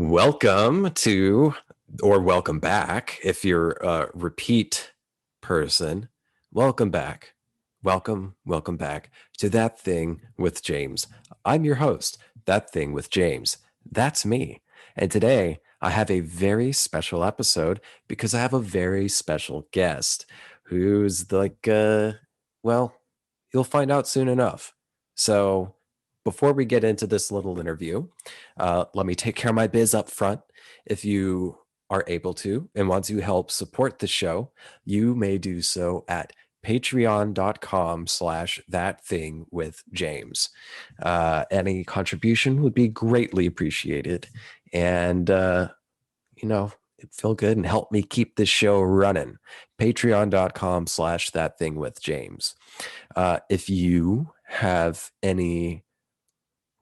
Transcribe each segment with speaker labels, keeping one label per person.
Speaker 1: Welcome to, or welcome back, if you're a repeat person. Welcome back. Welcome back to That Thing with James. I'm your host, That Thing with James. That's me. And today I have a very special episode because I have a very special guest who's well, you'll find out soon enough. So before we get into this little interview, let me take care of my biz up front. If you are able to and want to help support the show, you may do so at patreon.com/thatthingwithjames. Any contribution would be greatly appreciated. And, feel good and help me keep this show running. Patreon.com/thatthingwithjames. If you have any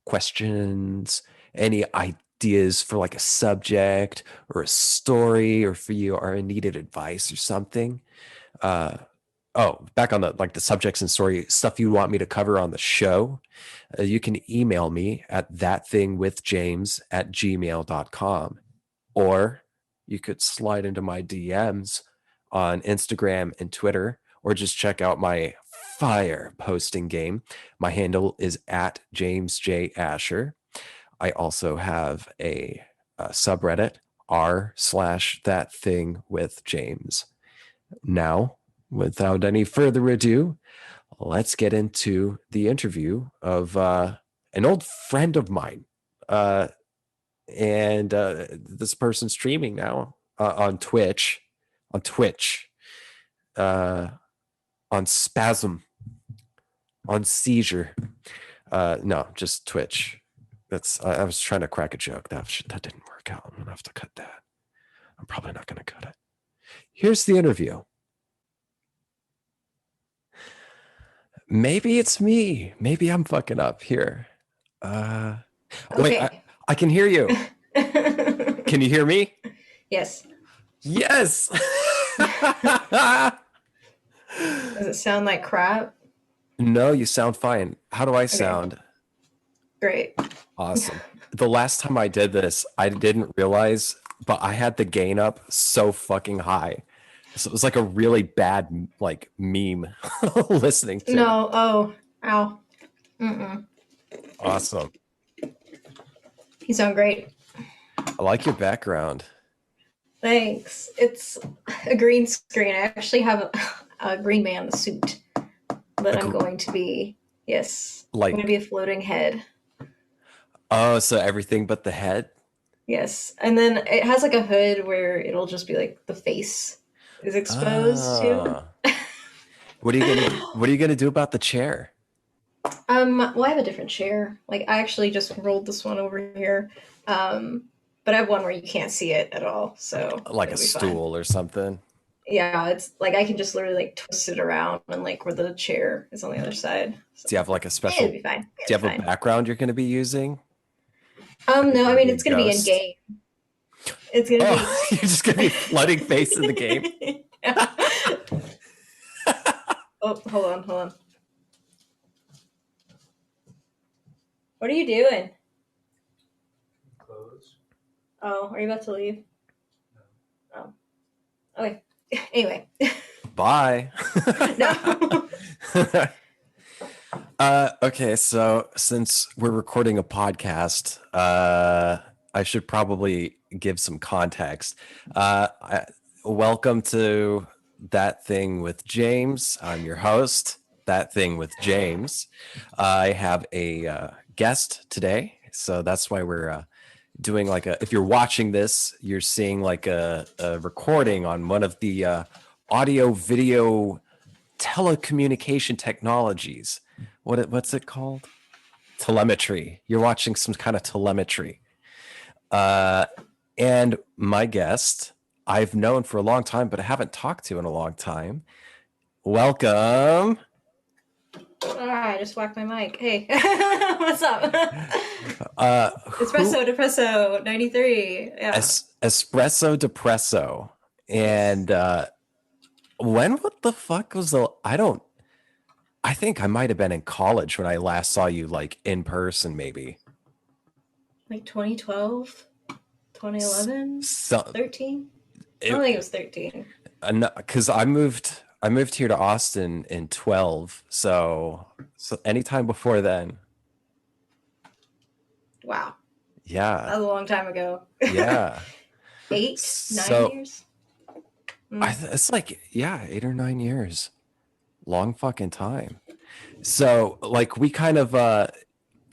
Speaker 1: questions, any ideas for like a subject or a story, or for you are needed advice or something. Back on the subjects and story stuff you want me to cover on the show, you can email me at thatthingwithjames@gmail.com, or you could slide into my DMs on Instagram and Twitter, or just check out my fire posting game. My handle is at James J. Asher. I also have a subreddit, r/thatthingwithjames. Now, without any further ado, let's get into the interview of an old friend of mine. And this person's streaming now on Twitch, on Spasm, on Seizure. No, just Twitch. I was trying to crack a joke. That didn't work out. I'm gonna have to cut that. I'm probably not gonna cut it. Here's the interview. Maybe it's me. Maybe I'm fucking up here. Okay. Wait, I can hear you. Can you hear me?
Speaker 2: Yes.
Speaker 1: Yes.
Speaker 2: Does it sound like crap?
Speaker 1: No, you sound fine. How do I sound?
Speaker 2: Great.
Speaker 1: Awesome. The last time I did this, I didn't realize, but I had the gain up so fucking high. So it was like a really bad meme listening to.
Speaker 2: No. Oh, ow.
Speaker 1: Awesome.
Speaker 2: You sound great.
Speaker 1: I like your background.
Speaker 2: Thanks. It's a green screen. I actually have a Green Man suit that I'm going to be. Yes. I'm going to be a floating head.
Speaker 1: Oh, so everything but the head?
Speaker 2: Yes. And then it has like a hood where it'll just be like the face is exposed too.
Speaker 1: What are you gonna do about the chair?
Speaker 2: Well, I have a different chair. Like, I actually just rolled this one over here. But I have one where you can't see it at all. So
Speaker 1: like a stool or something.
Speaker 2: Yeah, it's like I can just literally twist it around and where the chair is on the other side. So,
Speaker 1: do you have a special?
Speaker 2: It'll be fine.
Speaker 1: Do you have a background you're going to be using?
Speaker 2: No, I mean it's going to be in game. It's going to be.
Speaker 1: You're just going to be flooding face in the game.
Speaker 2: Oh, hold on. What are you doing?
Speaker 3: Close.
Speaker 2: Oh, are you about to leave? No. Oh. Okay. Anyway.
Speaker 1: Bye.
Speaker 2: No.
Speaker 1: Okay, so since we're recording a podcast, I should probably give some context. Welcome to That Thing with James. I'm your host, That Thing with James. I have a guest today, so that's why we're doing if you're watching this, you're seeing a recording on one of the audio video telecommunication technologies. What's it called? Telemetry. You're watching some kind of telemetry. And my guest, I've known for a long time, but I haven't talked to in a long time. Welcome.
Speaker 2: I just whacked my mic. Hey, what's up? Depresso 93. Yeah.
Speaker 1: Espresso Depresso. And what the fuck was I think I might have been in college when I last saw you in person, maybe.
Speaker 2: 2012? 2011,
Speaker 1: So
Speaker 2: 13. I don't think it was 13.
Speaker 1: Because I moved here to Austin in 12, so anytime before then.
Speaker 2: Wow.
Speaker 1: Yeah.
Speaker 2: That was a long time ago.
Speaker 1: Yeah.
Speaker 2: 8, 9
Speaker 1: So
Speaker 2: years? Mm.
Speaker 1: it's like, yeah, 8 or 9 years. Long fucking time. So like we kind of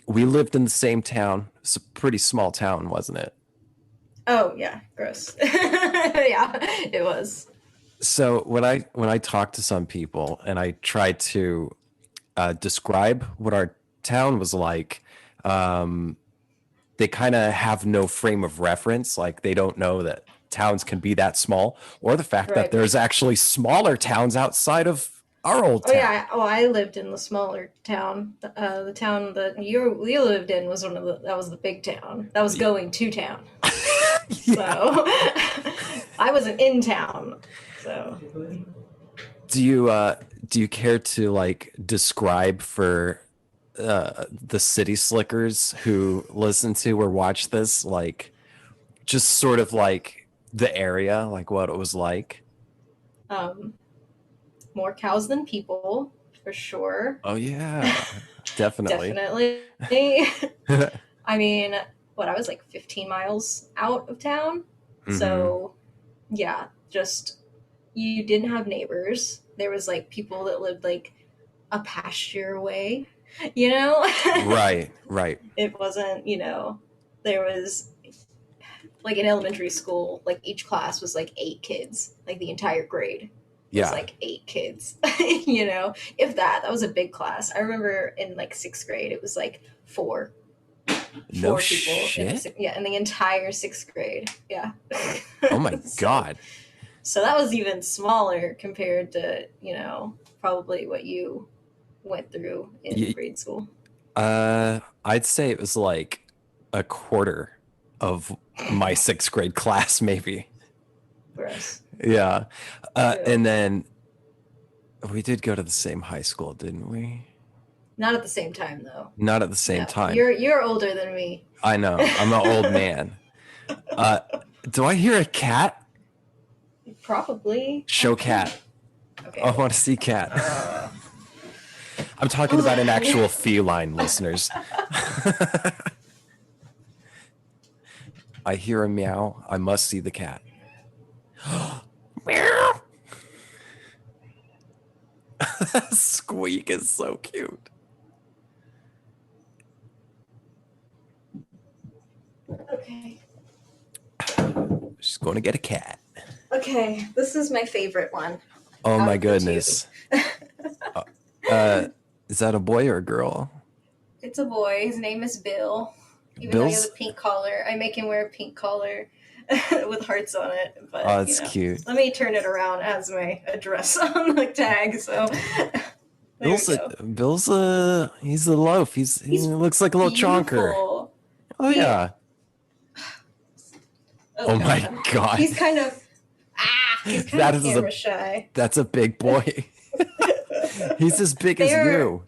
Speaker 1: we lived in the same town. It's a pretty small town, wasn't it?
Speaker 2: Oh, yeah. Gross. Yeah, it was.
Speaker 1: So when I talk to some people and I try to describe what our town was like, um, they kind of have no frame of reference. Like they don't know that towns can be that small, or the fact that
Speaker 2: Right.
Speaker 1: there's actually smaller towns outside of our old
Speaker 2: Oh,
Speaker 1: town.
Speaker 2: yeah. I lived in the smaller town. The town that you lived in was that was the big town. That was going to town. So
Speaker 1: Yeah.
Speaker 2: I wasn't in town. So
Speaker 1: Do you care to like describe for the city slickers who listen to or watch this, like just sort of like the area, like what it was like?
Speaker 2: um, more cows than people, for sure.
Speaker 1: Oh yeah, definitely.
Speaker 2: Definitely. I mean, I was like 15 miles out of town.
Speaker 1: Hmm.
Speaker 2: So, yeah, just you didn't have neighbors. There was like people that lived like a pasture away, you know?
Speaker 1: Right, right.
Speaker 2: It wasn't, there was like in elementary school, like each class was like 8 kids, like the entire grade was
Speaker 1: Yeah.
Speaker 2: like 8 kids, you know? If that was a big class. I remember in like 6th grade, it was like four
Speaker 1: No
Speaker 2: four people
Speaker 1: shit.
Speaker 2: in the entire 6th grade. Yeah.
Speaker 1: Oh my
Speaker 2: so
Speaker 1: God.
Speaker 2: so that was even smaller compared to, probably what you went through in
Speaker 1: Y-
Speaker 2: grade school.
Speaker 1: I'd say it was like a quarter of my sixth grade class, maybe.
Speaker 2: Gross.
Speaker 1: Yeah. And
Speaker 2: Ew.
Speaker 1: then we did go to the same high school, didn't we?
Speaker 2: Not at the same time though.
Speaker 1: Not at the same
Speaker 2: No,
Speaker 1: time.
Speaker 2: you're older than me.
Speaker 1: I know. I'm an old man. Uh, do I hear a cat?
Speaker 2: Probably.
Speaker 1: Show cat.
Speaker 2: Okay,
Speaker 1: I
Speaker 2: hold
Speaker 1: want to see cat.
Speaker 2: on.
Speaker 1: I'm talking about an actual feline, listeners. I hear a meow. I must see the cat. Meow. Squeak is so cute.
Speaker 2: Okay.
Speaker 1: She's going to get a cat.
Speaker 2: Okay, this is my favorite one.
Speaker 1: Oh
Speaker 2: Out
Speaker 1: my
Speaker 2: of the two.
Speaker 1: goodness. Uh, is that a boy or a girl?
Speaker 2: It's a boy. His name is Bill. Even though he has
Speaker 1: Bill's?
Speaker 2: a pink collar, I make him wear a pink collar with hearts on it.
Speaker 1: Oh,
Speaker 2: But
Speaker 1: it's cute.
Speaker 2: let me turn it around as my address on the tag. So there we go.
Speaker 1: He's a loaf. He
Speaker 2: He's
Speaker 1: looks like a little chonker.
Speaker 2: beautiful.
Speaker 1: Oh
Speaker 2: He
Speaker 1: yeah.
Speaker 2: oh
Speaker 1: Oh
Speaker 2: god,
Speaker 1: my God.
Speaker 2: he's kind of he's kind
Speaker 1: That
Speaker 2: of
Speaker 1: is
Speaker 2: camera shy.
Speaker 1: that's a big boy. He's as big as
Speaker 2: They're
Speaker 1: you.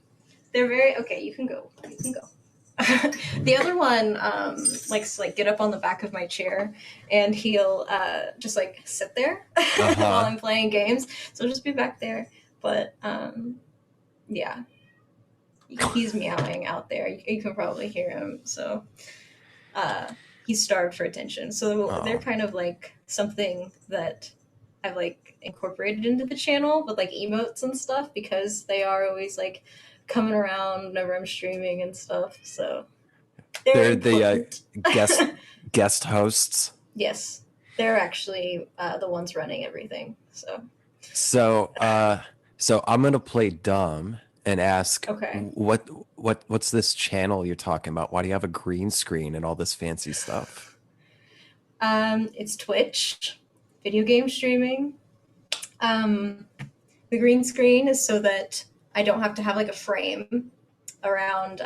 Speaker 2: they're very okay. You can go. You can go. The other one likes to like get up on the back of my chair and he'll just like sit there while
Speaker 1: Uh-huh.
Speaker 2: I'm playing games. So I'll just be back there. But yeah, he's meowing out there. You can probably hear him. So uh, he's starved for attention. So they're
Speaker 1: Oh.
Speaker 2: kind of like something that I've like incorporated into the channel with like emotes and stuff because they are always like coming around whenever I'm streaming and stuff. So they're
Speaker 1: They're the
Speaker 2: important.
Speaker 1: guest hosts.
Speaker 2: Yes, they're actually the ones running everything. So
Speaker 1: So I'm gonna play dumb and ask
Speaker 2: okay,
Speaker 1: what's this channel you're talking about? Why do you have a green screen and all this fancy stuff?
Speaker 2: it's Twitch, video game streaming. Um, the green screen is so that I don't have to have like a frame around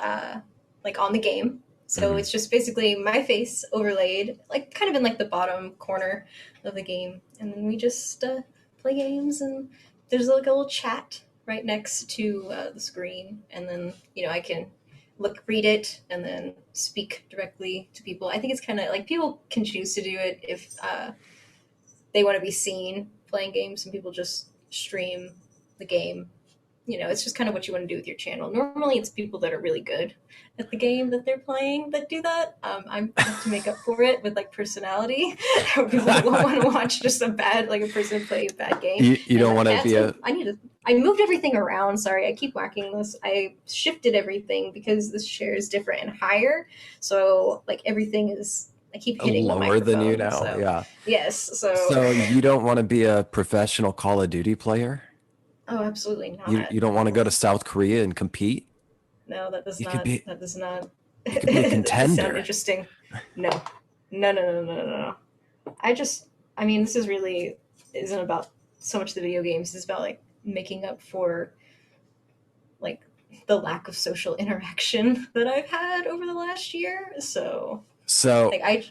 Speaker 2: like on the game. So
Speaker 1: Mm-hmm.
Speaker 2: it's just basically my face overlaid, like kind of in like the bottom corner of the game, and then we just play games. And there's like a little chat right next to the screen, and then I can read it, and then speak directly to people. I think it's kind of like people can choose to do it if they want to be seen playing games, and people just stream the game. It's just kind of what you want to do with your channel. Normally, it's people that are really good at the game that they're playing that do that. I have to make up for it with like personality, or people that won't want to watch just a person play a bad game.
Speaker 1: You
Speaker 2: And
Speaker 1: don't want to
Speaker 2: that's
Speaker 1: be
Speaker 2: what
Speaker 1: a
Speaker 2: I need to. I moved everything around. Sorry, I keep whacking this. I shifted everything because this share is different and higher. So like everything is. I keep hitting the
Speaker 1: lower than you
Speaker 2: microphone.
Speaker 1: now.
Speaker 2: So
Speaker 1: Yeah.
Speaker 2: yes. So
Speaker 1: So you don't want to be a professional Call of Duty player?
Speaker 2: oh, absolutely not.
Speaker 1: You don't want to go to South Korea and compete?
Speaker 2: No, that does
Speaker 1: You could
Speaker 2: not.
Speaker 1: be
Speaker 2: That does not.
Speaker 1: you could be a
Speaker 2: That does sound
Speaker 1: contender.
Speaker 2: interesting. No, no, no, no, no, no, no. I just. I mean, this is really isn't about so much the video games. It's about like making up for like the lack of social interaction that I've had over the last year. So
Speaker 1: So
Speaker 2: like I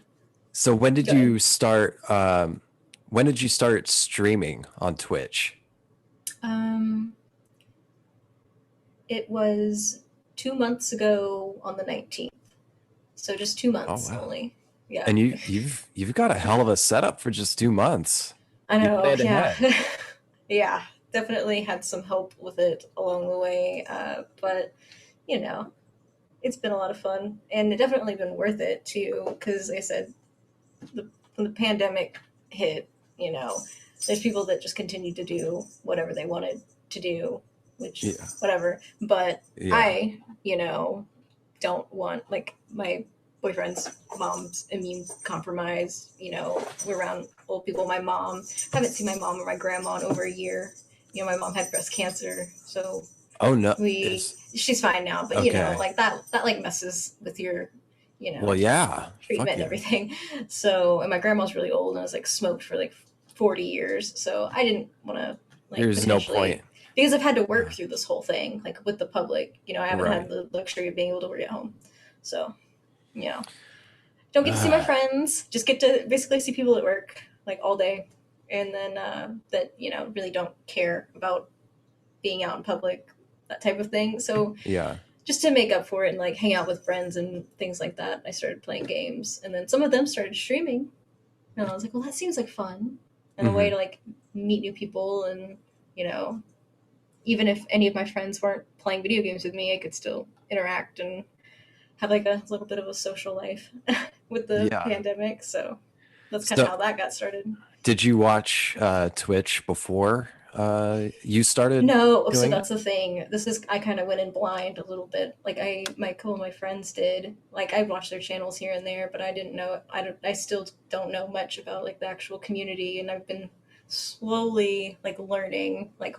Speaker 1: so
Speaker 2: good.
Speaker 1: when did you start streaming on Twitch?
Speaker 2: Um, it was 2 months ago on the 19th. So just two
Speaker 1: Oh
Speaker 2: months
Speaker 1: wow.
Speaker 2: only. Yeah.
Speaker 1: And you've got a hell of a setup for just 2 months.
Speaker 2: I
Speaker 1: You
Speaker 2: know,
Speaker 1: planned
Speaker 2: yeah.
Speaker 1: ahead.
Speaker 2: Yeah, definitely had some help with it along the way. But, you know, it's been a lot of fun and it definitely been worth it too. Because, like I said, when the pandemic hit, you know, there's people that just continued to do whatever they wanted to do, which,
Speaker 1: Yeah.
Speaker 2: whatever. But
Speaker 1: Yeah.
Speaker 2: I, don't want, like, my boyfriend's mom's immune compromised. We're around old people. My mom, I haven't seen my mom or my grandma in over a year. My mom had breast cancer, so
Speaker 1: Oh no.
Speaker 2: we
Speaker 1: Is
Speaker 2: she's fine now. But
Speaker 1: okay.
Speaker 2: like that like messes with your, you
Speaker 1: Well,
Speaker 2: know,
Speaker 1: yeah.
Speaker 2: treatment
Speaker 1: Fuck
Speaker 2: and
Speaker 1: yeah.
Speaker 2: everything. So, and my grandma's really old and was like smoked for like 40 years. So I didn't want to like
Speaker 1: There's no point.
Speaker 2: potentially, because I've had to work
Speaker 1: Yeah.
Speaker 2: through this whole thing, like with the public, I haven't had
Speaker 1: Right.
Speaker 2: the luxury of being able to work at home. So, you know, don't get to see my friends, just get to basically see people at work like all day. And then that, really don't care about being out in public, that type of thing. So
Speaker 1: Yeah.
Speaker 2: just to make up for it and like hang out with friends and things like that, I started playing games, and then some of them started streaming, and I was like, well, that seems like fun and a way
Speaker 1: Hmm.
Speaker 2: to like meet new people, and you know, even if any of my friends weren't playing video games with me, I could still interact and have like a little bit of a social life with the
Speaker 1: Yeah.
Speaker 2: pandemic. So that's kind of
Speaker 1: So
Speaker 2: how that got started.
Speaker 1: did you watch Twitch before you started
Speaker 2: No, so
Speaker 1: doing it?
Speaker 2: that's the thing. This is I kind of went in blind a little bit. Like my couple of my friends did. Like I watched their channels here and there, but I didn't know. I still don't know much about like the actual community, and I've been slowly like learning like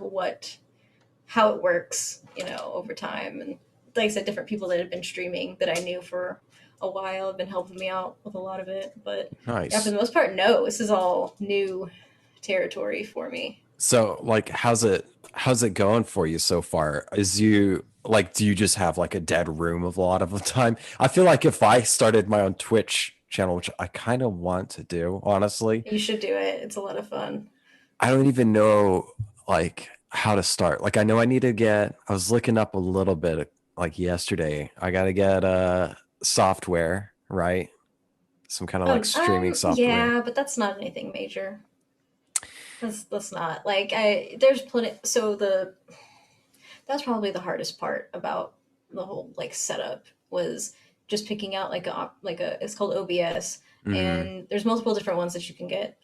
Speaker 2: how it works, over time. And like I said, different people that have been streaming that I knew for a while have been helping me out with a lot of it. But yeah, for
Speaker 1: Nice.
Speaker 2: the most part, no, this is all new territory for me.
Speaker 1: So like how's it going for you so far? Is you like do you just have like a dead room of a lot of the time? I feel like if I started my own Twitch channel, which I kind of want to do, honestly,
Speaker 2: You should do it. It's a lot of fun.
Speaker 1: I don't even know like how to start. Like I know I was looking up a little bit like yesterday. I got to get software, right? Some kind of like
Speaker 2: Oh,
Speaker 1: streaming software.
Speaker 2: yeah, but that's not anything major. That's not like I. There's plenty. So that's probably the hardest part about the whole like setup was just picking out like a it's called OBS,
Speaker 1: Mhm.
Speaker 2: and there's multiple different ones that you can get.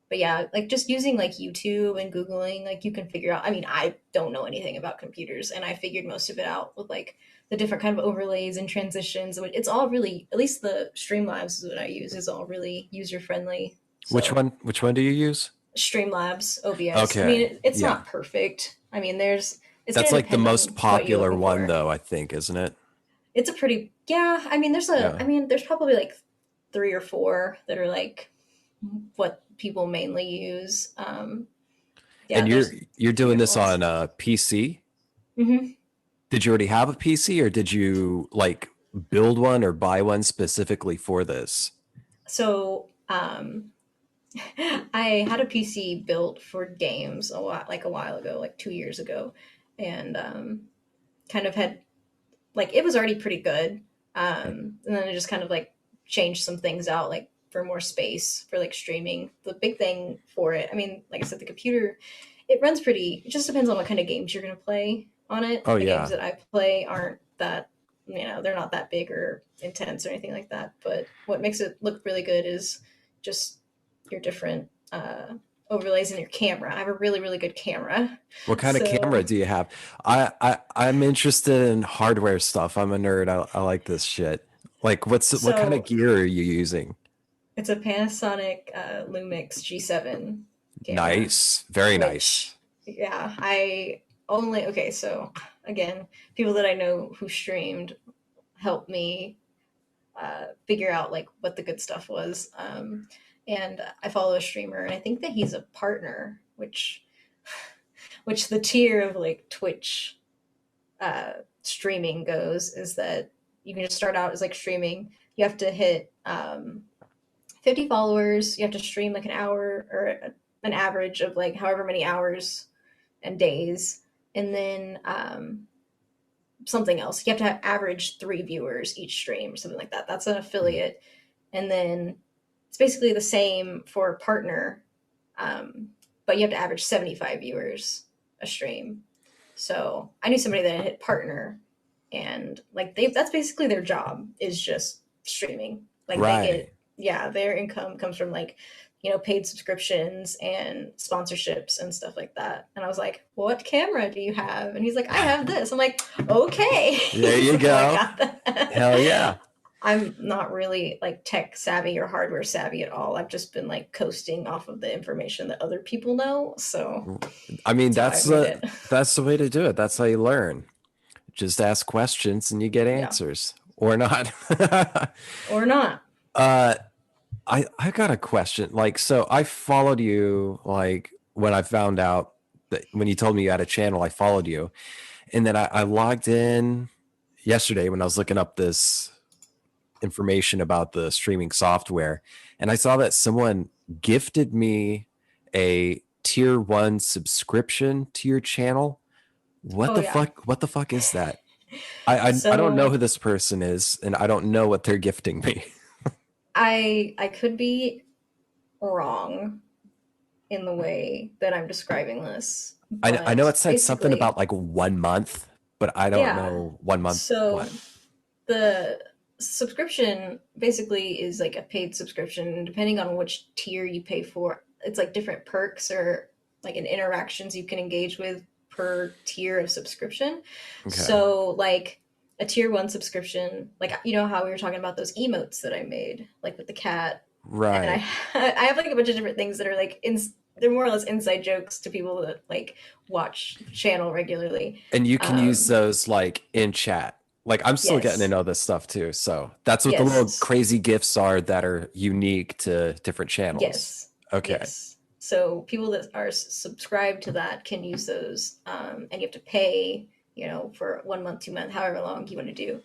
Speaker 2: But yeah, like just using like YouTube and Googling, like you can figure out. I mean, I don't know anything about computers, and I figured most of it out with like the different kind of overlays and transitions. It's all really, at least the Streamlabs that I use is all really user friendly. So
Speaker 1: Which one do you use?
Speaker 2: Streamlabs, OBS. I mean,
Speaker 1: Okay.
Speaker 2: it's
Speaker 1: Yeah.
Speaker 2: not perfect. I mean, it's
Speaker 1: That's
Speaker 2: going to
Speaker 1: like the
Speaker 2: depend
Speaker 1: most
Speaker 2: on what you're
Speaker 1: popular
Speaker 2: looking
Speaker 1: one
Speaker 2: for.
Speaker 1: though, I think, isn't it?
Speaker 2: It's a pretty, yeah.
Speaker 1: Yeah.
Speaker 2: I mean, there's probably like three or four that are like what people mainly use. Yeah,
Speaker 1: And
Speaker 2: there's
Speaker 1: you're
Speaker 2: a few
Speaker 1: doing
Speaker 2: different
Speaker 1: this
Speaker 2: ones.
Speaker 1: on a PC?
Speaker 2: Hmm.
Speaker 1: Did you already have a PC or did you like build one or buy one specifically for this?
Speaker 2: So, I had a PC built for games a while ago, like 2 years ago, and kind of had like it was already pretty good. And then I just kind of like changed some things out, like for more space for like streaming. The big thing for it, I mean, like I said, the computer, it runs pretty. It just depends on what kind of games you're gonna play on it.
Speaker 1: Oh
Speaker 2: The games
Speaker 1: yeah.
Speaker 2: that I play aren't that, they're not that big or intense or anything like that. But what makes it look really good is just your different overlays in your camera. I have a really really good camera,
Speaker 1: What kind of camera
Speaker 2: so
Speaker 1: do you have? I'm interested in hardware stuff. I'm a nerd. I like this shit. Like, what kind of
Speaker 2: so
Speaker 1: gear are you using?
Speaker 2: it's a Panasonic Lumix G7 camera,
Speaker 1: Nice, very nice.
Speaker 2: which, yeah, I only, okay, so again, people that I know who streamed helped me figure out like what the good stuff was. And I follow a streamer, and I think that he's a partner, which the tier of like Twitch streaming goes is that you can just start out as like streaming. You have to hit 50 followers. You have to stream like an hour or an average of like however many hours and days. And then something else. You have to have average 3 viewers each stream, or something like that. That's an
Speaker 1: Mm.
Speaker 2: affiliate. And then it's basically the same for partner, but you have to average 75 viewers a stream. So I knew somebody that hit partner, and like that's basically their job is just streaming. Like they
Speaker 1: Right.
Speaker 2: get, yeah, their income comes from like, paid subscriptions and sponsorships and stuff like that. And I was like, what camera do you have? And he's like, I have this. I'm like, okay.
Speaker 1: There you
Speaker 2: So I
Speaker 1: go.
Speaker 2: got
Speaker 1: Hell
Speaker 2: that.
Speaker 1: yeah.
Speaker 2: I'm not really like tech savvy or hardware savvy at all. I've just been like coasting off of the information that other people know. So
Speaker 1: I mean,
Speaker 2: that's how I made it.
Speaker 1: that's the way to do it. That's how you learn. Just ask questions and you get
Speaker 2: Yeah.
Speaker 1: answers, or not.
Speaker 2: Or not.
Speaker 1: uh, I got a question. Like, so I followed you. Like when I found out that when you told me you had a channel, I followed you, and then I logged in yesterday when I was looking up this information about the streaming software, and I saw that someone gifted me a tier 1 subscription to your channel. What
Speaker 2: Oh
Speaker 1: the
Speaker 2: yeah.
Speaker 1: fuck? What the fuck is that? I don't know
Speaker 2: So
Speaker 1: who this person is, and I don't know what they're gifting me.
Speaker 2: I could be wrong in the way that I'm describing this,
Speaker 1: I know
Speaker 2: but
Speaker 1: it said something
Speaker 2: basically,
Speaker 1: about like 1 month, but I don't
Speaker 2: yeah.
Speaker 1: know 1 month what.
Speaker 2: So the subscription basically is like a paid subscription, depending on which tier you pay for. It's like different perks or like an interactions you can engage with per tier of subscription.
Speaker 1: Okay.
Speaker 2: So like a tier 1 subscription, like how we were talking about those emotes that I made, like with the cat, and I
Speaker 1: Right.
Speaker 2: I have like a bunch of different things that are like they're more or less inside jokes to people that like watch the channel regularly.
Speaker 1: And you can use
Speaker 2: Um,
Speaker 1: those like in chat. Like I'm still getting to
Speaker 2: yes,
Speaker 1: know this stuff too. So that's what the little
Speaker 2: yes,
Speaker 1: crazy gifts are that are unique to different channels.
Speaker 2: yes,
Speaker 1: Okay.
Speaker 2: yes. So people that are subscribed to that can use those, and you have to pay, for 1 month, 2 month, however long you want to do.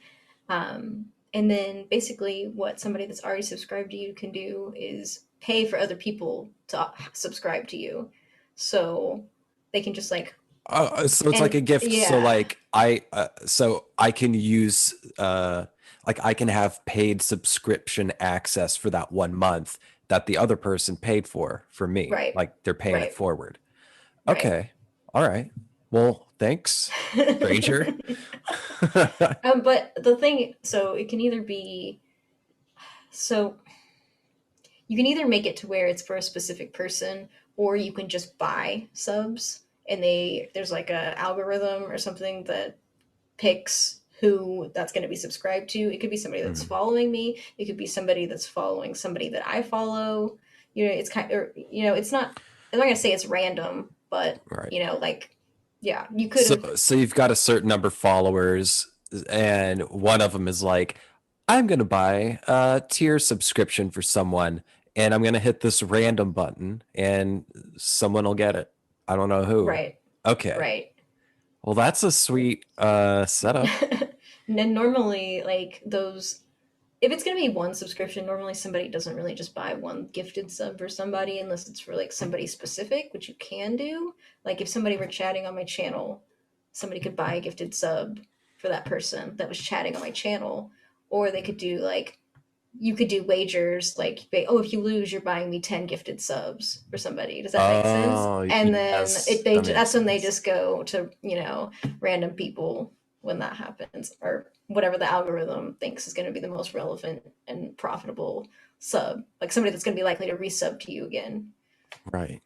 Speaker 2: And then basically, what somebody that's already subscribed to you can do is pay for other people to subscribe to you, so they can just like,
Speaker 1: So it's like
Speaker 2: and
Speaker 1: a gift. So
Speaker 2: yeah,
Speaker 1: like so I can use like I can have paid subscription access for that 1 month that the other person paid for me.
Speaker 2: right,
Speaker 1: Like they're paying it
Speaker 2: right,
Speaker 1: forward.
Speaker 2: right.
Speaker 1: Okay. All right. Well, thanks, stranger.
Speaker 2: But the thing, so it can either be, so you can either make it to where it's for a specific person, or you can just buy subs, and there's like a algorithm or something that picks who that's going to be subscribed to. It could be somebody that's
Speaker 1: Mhm.
Speaker 2: following me. It could be somebody that's following somebody that I follow. It's kind of, it's not. I'm not going to say it's random, but
Speaker 1: Right.
Speaker 2: like, yeah, you could
Speaker 1: So
Speaker 2: have.
Speaker 1: so you've got a certain number of followers, and one of them is like, I'm gonna buy a tier subscription for someone, and I'm gonna hit this random button, and someone will get it. I don't know who.
Speaker 2: Right,
Speaker 1: Okay.
Speaker 2: right.
Speaker 1: Well, that's a sweet setup.
Speaker 2: And then normally, like those, if it's going to be one subscription, normally somebody doesn't really just buy one gifted sub for somebody unless it's for like somebody specific, which you can do. Like if somebody were chatting on my channel, somebody could buy a gifted sub for that person that was chatting on my channel, or they could do like, you could do wagers like, oh, if you lose, you're buying me 10 gifted subs for somebody. Does that make sense?
Speaker 1: Oh,
Speaker 2: And then
Speaker 1: yes, that makes
Speaker 2: that's when they
Speaker 1: sense.
Speaker 2: just go to, random people when that happens, or whatever the algorithm thinks is going to be the most relevant and profitable sub, like somebody that's going to be likely to resub to you again.
Speaker 1: Right.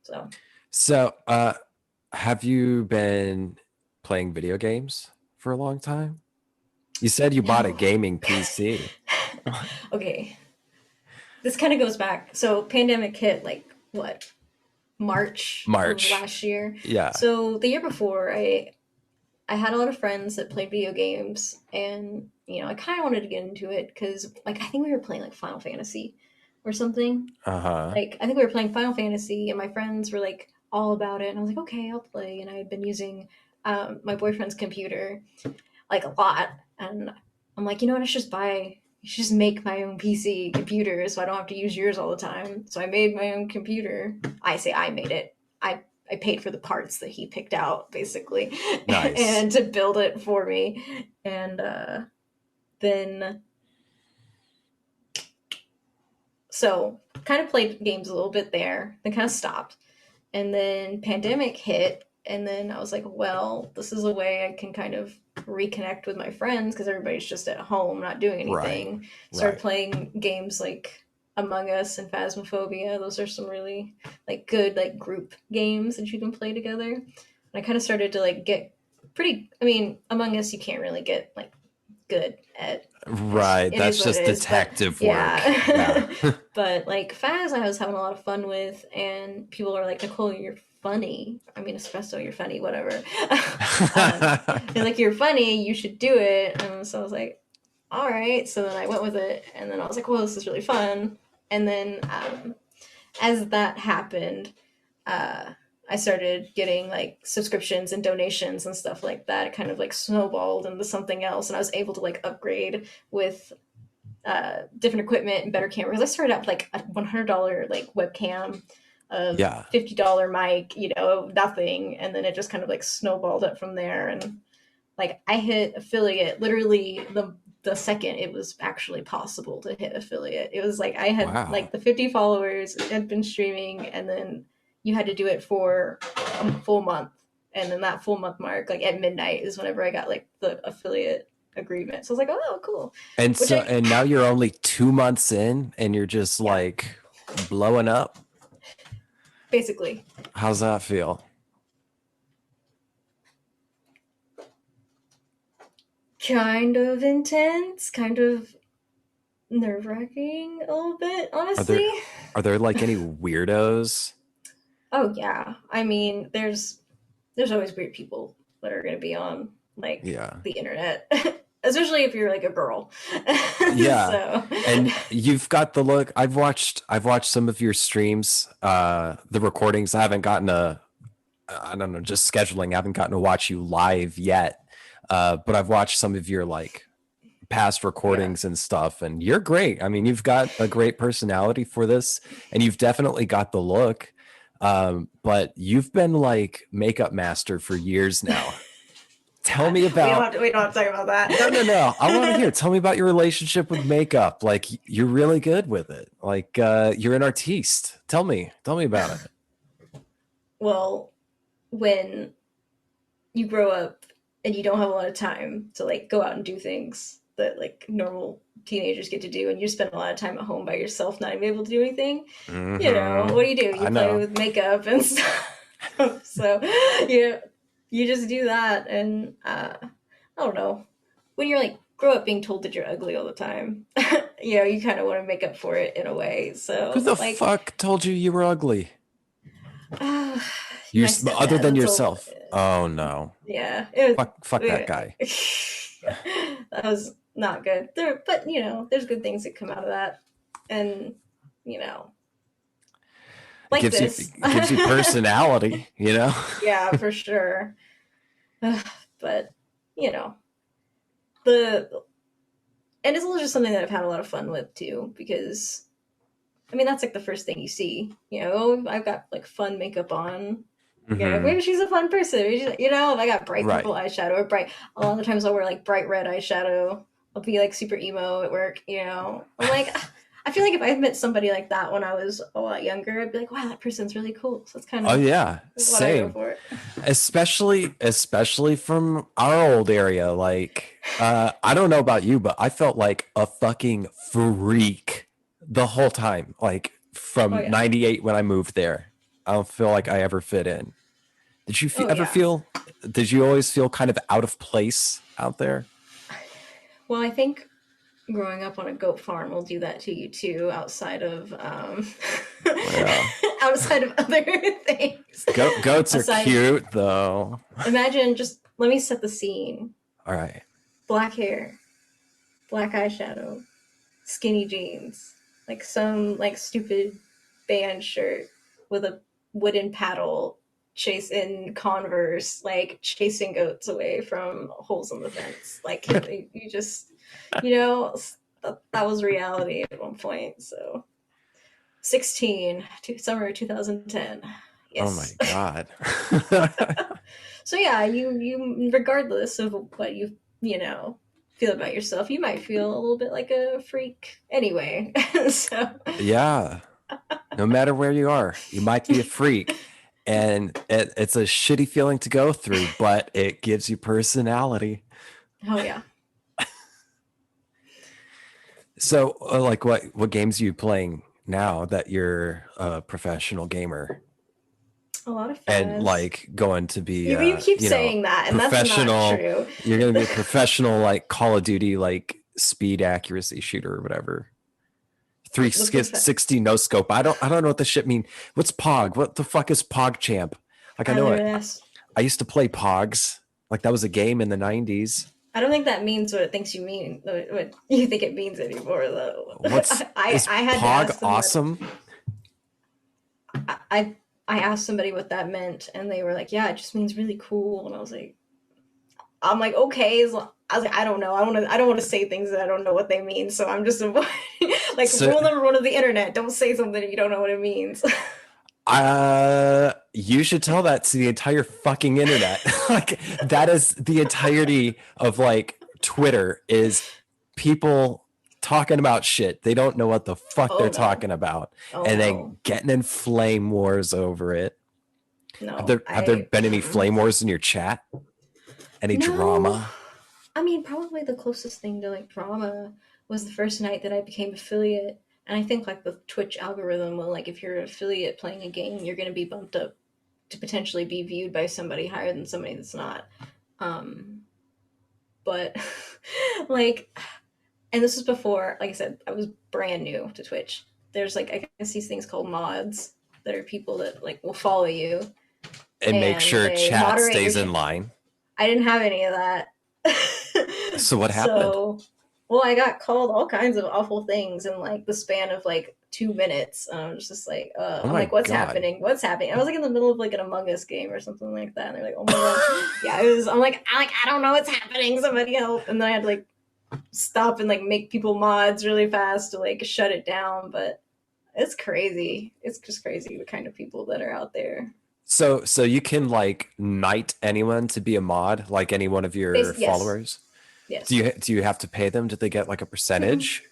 Speaker 2: So,
Speaker 1: So, have you been playing video games for a long time? You said you bought a
Speaker 2: no.
Speaker 1: gaming PC.
Speaker 2: Okay. This kind of goes back. So, pandemic hit like what, March of
Speaker 1: March.
Speaker 2: last year.
Speaker 1: Yeah.
Speaker 2: So, the year before, I had a lot of friends that played video games, and I kind of wanted to get into it because, like, I think we were playing like Final Fantasy or something.
Speaker 1: Uh-huh.
Speaker 2: Like, I think we were playing Final Fantasy, and my friends were like all about it, and I was like, okay, I'll play. And I had been using my boyfriend's computer like a lot, and I'm like, you know what, I should just make my own PC computer so I don't have to use yours all the time. So I made my own computer. I say I made it. I paid for the parts that he picked out, basically,
Speaker 1: Nice.
Speaker 2: and to build it for me. And then, so kind of played games a little bit there, then kind of stopped. And then pandemic hit, and then I was like, well, this is a way I can kind of reconnect with my friends because everybody's just at home not doing
Speaker 1: Right.
Speaker 2: anything. Started
Speaker 1: Right.
Speaker 2: playing games like Among Us and Phasmophobia. Those are some really like good like group games that you can play together. And I kind of started to like get pretty, I mean, Among Us you can't really get like good at.
Speaker 1: Right.
Speaker 2: It is
Speaker 1: That's
Speaker 2: what it
Speaker 1: just
Speaker 2: is, but
Speaker 1: detective work. Yeah.
Speaker 2: yeah. But like Faz, I was having a lot of fun with, and people are like, Nicole, you're funny. I mean, espresso, you're funny, whatever. They're like, you're funny, you should do it. And so I was like, all right. So then I went with it, and then I was like, well, this is really fun. And then as that happened, uh, I started getting like subscriptions and donations and stuff like that. It kind of like snowballed into something else, and I was able to like upgrade with different equipment and better cameras. I started out with like a $100 like webcam, a
Speaker 1: Yeah.
Speaker 2: $50 mic, nothing, and then it just kind of like snowballed up from there. And like I hit affiliate literally the second it was actually possible to hit affiliate. It was like I had
Speaker 1: Wow.
Speaker 2: like the 50 followers, had been streaming, and then you had to do it for a full month. And then that full month mark, like at midnight, is whenever I got like the affiliate agreement. So I was like, oh, cool.
Speaker 1: And
Speaker 2: Which
Speaker 1: so,
Speaker 2: I,
Speaker 1: and now you're only 2 months in and you're just
Speaker 2: yeah,
Speaker 1: like blowing up.
Speaker 2: basically.
Speaker 1: How's that feel?
Speaker 2: Kind of intense, kind of nerve wracking a little bit,
Speaker 1: Are there
Speaker 2: honestly.
Speaker 1: are there like any weirdos?
Speaker 2: Oh yeah. I mean, there's always weird people that are gonna be on like
Speaker 1: Yeah.
Speaker 2: the internet. Especially if you're like a girl.
Speaker 1: Yeah.
Speaker 2: So
Speaker 1: And you've got the look. I've watched some of your streams, the recordings. I haven't gotten I don't know, just scheduling. I haven't gotten to watch you live yet. But I've watched some of your like past
Speaker 2: yeah.
Speaker 1: recordings and stuff, and you're great. I mean, you've got a great personality for this, and you've definitely got the look. But you've been like makeup master for years now. Tell me about
Speaker 2: We don't have to talk about
Speaker 1: no. I want to hear.
Speaker 2: that.
Speaker 1: Tell me about your relationship with makeup. Like you're really good with it. Like you're an artiste. Tell me about it.
Speaker 2: Well, when you grow up and you don't have a lot of time to like go out and do things that like normal teenagers get to do, and you spend a lot of time at home by yourself not even able to do anything,
Speaker 1: Mm-hmm.
Speaker 2: what do? You
Speaker 1: I
Speaker 2: play
Speaker 1: know.
Speaker 2: with makeup and stuff. So yeah, you just do that. And I don't know, when you're like grow up being told that you're ugly all the time, you kind of want to make up for it in a way.
Speaker 1: Who
Speaker 2: So
Speaker 1: the
Speaker 2: like
Speaker 1: fuck told you you were ugly?
Speaker 2: uh,
Speaker 1: You
Speaker 2: my
Speaker 1: other
Speaker 2: stepdad,
Speaker 1: than
Speaker 2: that's all.
Speaker 1: yourself. Oh no.
Speaker 2: Yeah, it
Speaker 1: Fuck that
Speaker 2: was.
Speaker 1: guy.
Speaker 2: That was not good. But there's good things that come out of that, and you know,
Speaker 1: It
Speaker 2: like
Speaker 1: gives you
Speaker 2: this.
Speaker 1: it gives you personality, you know?
Speaker 2: Yeah, for sure. But you know, the and it's also just something that I've had a lot of fun with too, because I mean that's like the first thing you see. I've got like fun makeup on, Yeah,
Speaker 1: Mm-hmm.
Speaker 2: maybe she's a fun person. Maybe you know, if I got bright
Speaker 1: Right.
Speaker 2: purple eyeshadow or bright, a lot of the times I'll wear like bright red eyeshadow. I'll be like super emo at work, you know. I'm like, I feel like if I met somebody like that when I was a lot younger, I'd be like, wow, that person's really cool. So that's kind
Speaker 1: Oh
Speaker 2: of
Speaker 1: yeah,
Speaker 2: what I go
Speaker 1: same.
Speaker 2: for.
Speaker 1: Especially from our old area. Like, I don't know about you, but I felt like a fucking freak the whole time. Like
Speaker 2: Oh
Speaker 1: from
Speaker 2: yeah.
Speaker 1: '98 when I moved there, I don't feel like I ever fit in. Did you
Speaker 2: Oh
Speaker 1: ever
Speaker 2: yeah.
Speaker 1: feel? Did you always feel kind of out of place out there?
Speaker 2: Well, I think growing up on a goat farm will do that to you too, outside of
Speaker 1: Yeah,
Speaker 2: outside of other things.
Speaker 1: goats are
Speaker 2: Aside,
Speaker 1: cute though.
Speaker 2: imagine just let me set the scene.
Speaker 1: All right.
Speaker 2: Black hair, black eyeshadow, skinny jeans, like some like stupid band shirt with a wooden paddle, chase in Converse, like chasing goats away from holes in the fence. Like you just, you know, that was reality at one point. So 16, summer 2010.
Speaker 1: Oh my
Speaker 2: Yes.
Speaker 1: god.
Speaker 2: So yeah, you regardless of what you know feel about yourself, you might feel a little bit like a freak anyway. So
Speaker 1: Yeah. No matter where you are, you might be a freak, and it's a shitty feeling to go through, but it gives you personality.
Speaker 2: oh yeah,
Speaker 1: So, like, what games are you playing now that you're a professional gamer
Speaker 2: a lot of
Speaker 1: and
Speaker 2: Fez.
Speaker 1: like going to be,
Speaker 2: You keep saying that, and that's not
Speaker 1: professional?
Speaker 2: true.
Speaker 1: You're going to be a professional, like Call of Duty, like speed accuracy shooter or whatever.
Speaker 2: The prof-
Speaker 1: 360 no scope. I don't know what this shit mean. What's Pog? What the fuck is PogChamp? Like I
Speaker 2: I
Speaker 1: know it.
Speaker 2: literally asked.
Speaker 1: I used to play Pogs. Like that was a game in the 90s.
Speaker 2: I don't think that means what it thinks you mean. What you think it means anymore, though.
Speaker 1: What's is
Speaker 2: I had to
Speaker 1: Pog
Speaker 2: ask them what
Speaker 1: awesome?
Speaker 2: I I asked somebody what that meant, and they were like, "Yeah, it just means really cool." And I'm like, okay. I was like, I don't know. I don't want to say things that I don't know what they mean. So I'm just avoiding. Like
Speaker 1: So
Speaker 2: rule number one of the internet: don't say something if you don't know what it means.
Speaker 1: you should tell that to the entire fucking internet. Like that is the entirety of like Twitter is people talking about shit. They don't know what the fuck they're
Speaker 2: Oh no!
Speaker 1: talking about
Speaker 2: Oh
Speaker 1: and
Speaker 2: no!
Speaker 1: then getting in flame wars over it. Have
Speaker 2: No!
Speaker 1: there been any flame wars in your chat? Any
Speaker 2: No.
Speaker 1: drama?
Speaker 2: I mean, probably the closest thing to like drama was the first night that I became affiliate. And I think like the Twitch algorithm will like if you're an affiliate playing a game, you're going to be bumped up to potentially be viewed by somebody higher than somebody that's not. Um, but like, and this was before, like I said, I was brand new to Twitch. There's like I guess these things called mods that are people that like will follow you
Speaker 1: And make
Speaker 2: and
Speaker 1: sure
Speaker 2: they
Speaker 1: chat
Speaker 2: moderate your
Speaker 1: stays in
Speaker 2: chat.
Speaker 1: line.
Speaker 2: I didn't have any of that.
Speaker 1: So what happened?
Speaker 2: So, well, I got called all kinds of awful things in like the span of like 2 minutes. I was just like,
Speaker 1: Oh
Speaker 2: I'm
Speaker 1: my
Speaker 2: like, what's
Speaker 1: god.
Speaker 2: happening? What's happening? I was like in the middle of like an Among Us game or something like that, and they're like, oh my god, yeah. It was. I don't know what's happening. Somebody help! And then I had to like stop and like make people mods really fast to like shut it down. But it's crazy. It's just crazy the kind of people that are out there.
Speaker 1: So you can like knight anyone to be a mod, like any one of your
Speaker 2: Yes,
Speaker 1: followers.
Speaker 2: yes.
Speaker 1: Do you have to pay them? Do they get like a
Speaker 2: Mm-mm,
Speaker 1: percentage?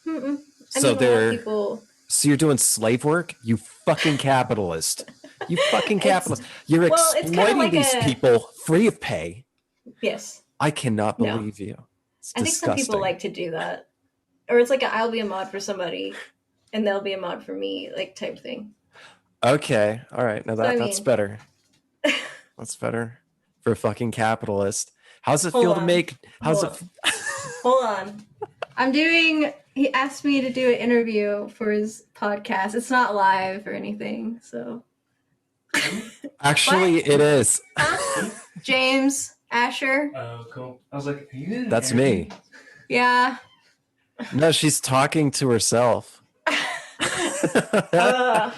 Speaker 2: mm-mm. I
Speaker 1: So
Speaker 2: mean, a lot of
Speaker 1: they're
Speaker 2: people.
Speaker 1: so you're doing slave work? You fucking capitalist. You fucking
Speaker 2: It's
Speaker 1: capitalist. You're
Speaker 2: It's kind of
Speaker 1: exploiting
Speaker 2: like
Speaker 1: these
Speaker 2: a
Speaker 1: people free of pay.
Speaker 2: yes.
Speaker 1: I cannot
Speaker 2: No,
Speaker 1: believe you. It's
Speaker 2: I think some people
Speaker 1: disgusting.
Speaker 2: like to do that, or it's like I'll be a mod for somebody, and they'll be a mod for me, like type thing.
Speaker 1: Okay. All right. Now
Speaker 2: So I
Speaker 1: that's
Speaker 2: mean,
Speaker 1: better. That's better for a fucking capitalist. How's it
Speaker 2: hold
Speaker 1: feel to
Speaker 2: on,
Speaker 1: make how's
Speaker 2: hold
Speaker 1: it
Speaker 2: on, hold on. I'm doing. He asked me to do an interview for his podcast. It's not live or anything. So
Speaker 1: Actually
Speaker 2: what?
Speaker 1: it is.
Speaker 2: Huh? James Asher?
Speaker 3: Oh, cool. I was like, are you in an
Speaker 1: That's
Speaker 3: interview?
Speaker 1: me.
Speaker 2: Yeah.
Speaker 1: No, she's talking to herself.
Speaker 2: God.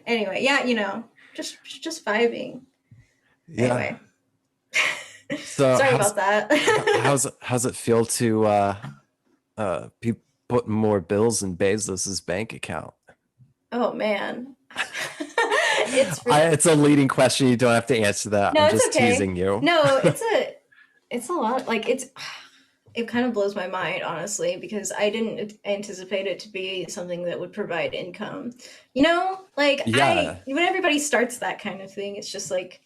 Speaker 2: Anyway, yeah, just vibing.
Speaker 1: Yeah.
Speaker 2: Anyway,
Speaker 1: So
Speaker 2: sorry about that.
Speaker 1: how's it feel to be putting more bills in Bezos's bank account?
Speaker 2: Oh man. it's really,
Speaker 1: It's a leading question. You don't have to answer that.
Speaker 2: no,
Speaker 1: I'm
Speaker 2: it's
Speaker 1: just
Speaker 2: okay.
Speaker 1: teasing you.
Speaker 2: No, it's a lot. Like it kind of blows my mind, honestly, because I didn't anticipate it to be something that would provide income. You know, like
Speaker 1: Yeah.
Speaker 2: when everybody starts that kind of thing, it's just like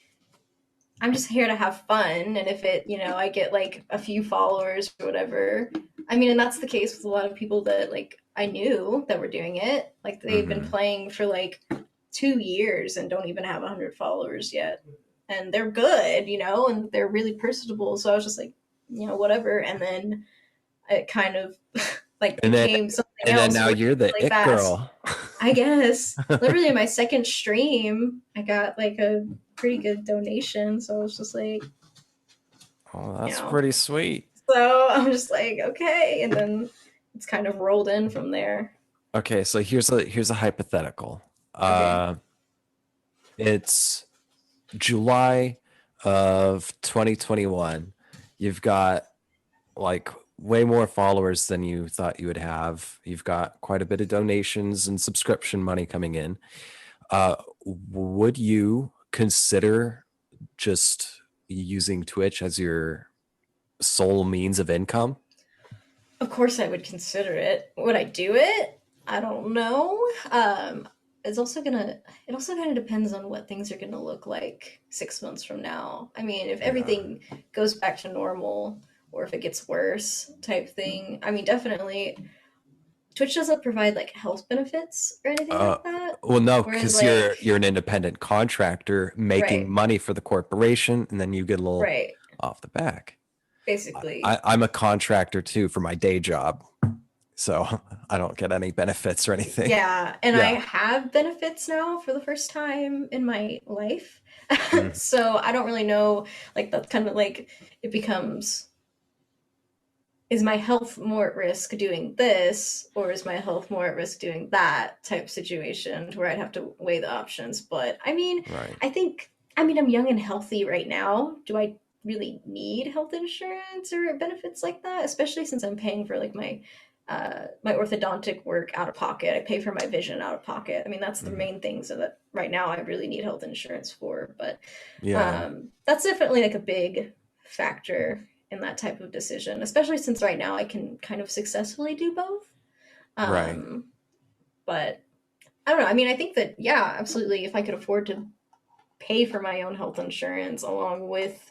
Speaker 2: I'm just here to have fun, and if it, I get like a few followers or whatever. I mean, and that's the case with a lot of people that like I knew that were doing it. Like they've been
Speaker 1: Mhm.
Speaker 2: playing for like 2 years and don't even have 100 followers yet, and they're good, and they're really personable. So I was just like, whatever. And then it kind of like
Speaker 1: And then
Speaker 2: became something
Speaker 1: and then
Speaker 2: else
Speaker 1: now
Speaker 2: really,
Speaker 1: you're the
Speaker 2: really
Speaker 1: it
Speaker 2: fast.
Speaker 1: girl.
Speaker 2: I guess literally in my second stream, I got like a pretty good donation. So I was just like,
Speaker 1: Oh,
Speaker 2: you
Speaker 1: that's
Speaker 2: know,
Speaker 1: pretty sweet.
Speaker 2: so I'm just like, okay. And then it's kind of rolled in from there.
Speaker 1: Okay, so here's a hypothetical.
Speaker 2: Okay.
Speaker 1: It's July of 2021. You've got like way more followers than you thought you would have. You've got quite a bit of donations and subscription money coming in. Would you consider just using Twitch as your sole means of income?
Speaker 2: Of course I would consider it. Would I do it? I don't know. It's also gonna it also kind of depends on what things are gonna look like 6 months from now. I mean, if
Speaker 1: Yeah.
Speaker 2: everything goes back to normal or if it gets worse type thing, I mean, definitely Twitch doesn't provide like health benefits or anything
Speaker 1: Uh,
Speaker 2: like that.
Speaker 1: well, no,
Speaker 2: Whereas
Speaker 1: because you're
Speaker 2: like,
Speaker 1: you're an independent contractor making
Speaker 2: right,
Speaker 1: money for the corporation, and then you get a little
Speaker 2: right,
Speaker 1: off the back.
Speaker 2: basically.
Speaker 1: I'm a contractor too for my day job, so I don't get any benefits or anything.
Speaker 2: Yeah, and I
Speaker 1: Yeah.
Speaker 2: have benefits now for the first time in my life.
Speaker 1: Mhm.
Speaker 2: So I don't really know, like that's kind of like it becomes, is my health more at risk doing this or is my health more at risk doing that type situation where I'd have to weigh the options. But I mean,
Speaker 1: Right.
Speaker 2: I'm young and healthy right now. Do I really need health insurance or benefits like that? Especially since I'm paying for like my orthodontic work out of pocket. I pay for my vision out of pocket. I mean, that's the
Speaker 1: Mhm.
Speaker 2: main thing. So that right now I really need health insurance for. But
Speaker 1: Yeah.
Speaker 2: that's definitely like a big factor in that type of decision, especially since right now I can kind of successfully do both.
Speaker 1: Right.
Speaker 2: Um, but I don't know. I mean, I think that, yeah, absolutely. If I could afford to pay for my own health insurance along with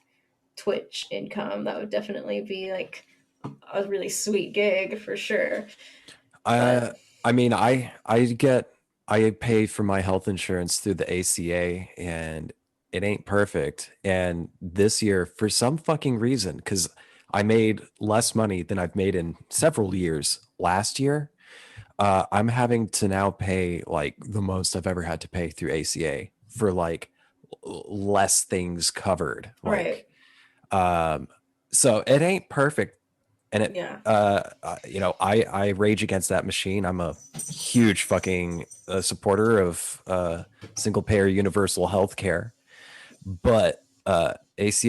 Speaker 2: Twitch income, that would definitely be like a really sweet gig for sure. But
Speaker 1: I mean, I pay for my health insurance through the ACA, and it ain't perfect. And this year, for some fucking reason, because I made less money than I've made in several years last year, I'm having to now pay like the most I've ever had to pay through ACA for like less things covered.
Speaker 2: right,
Speaker 1: Like, um, so it ain't perfect, and it
Speaker 2: yeah,
Speaker 1: I rage against that machine. I'm a huge fucking supporter of single payer universal health care, but ACA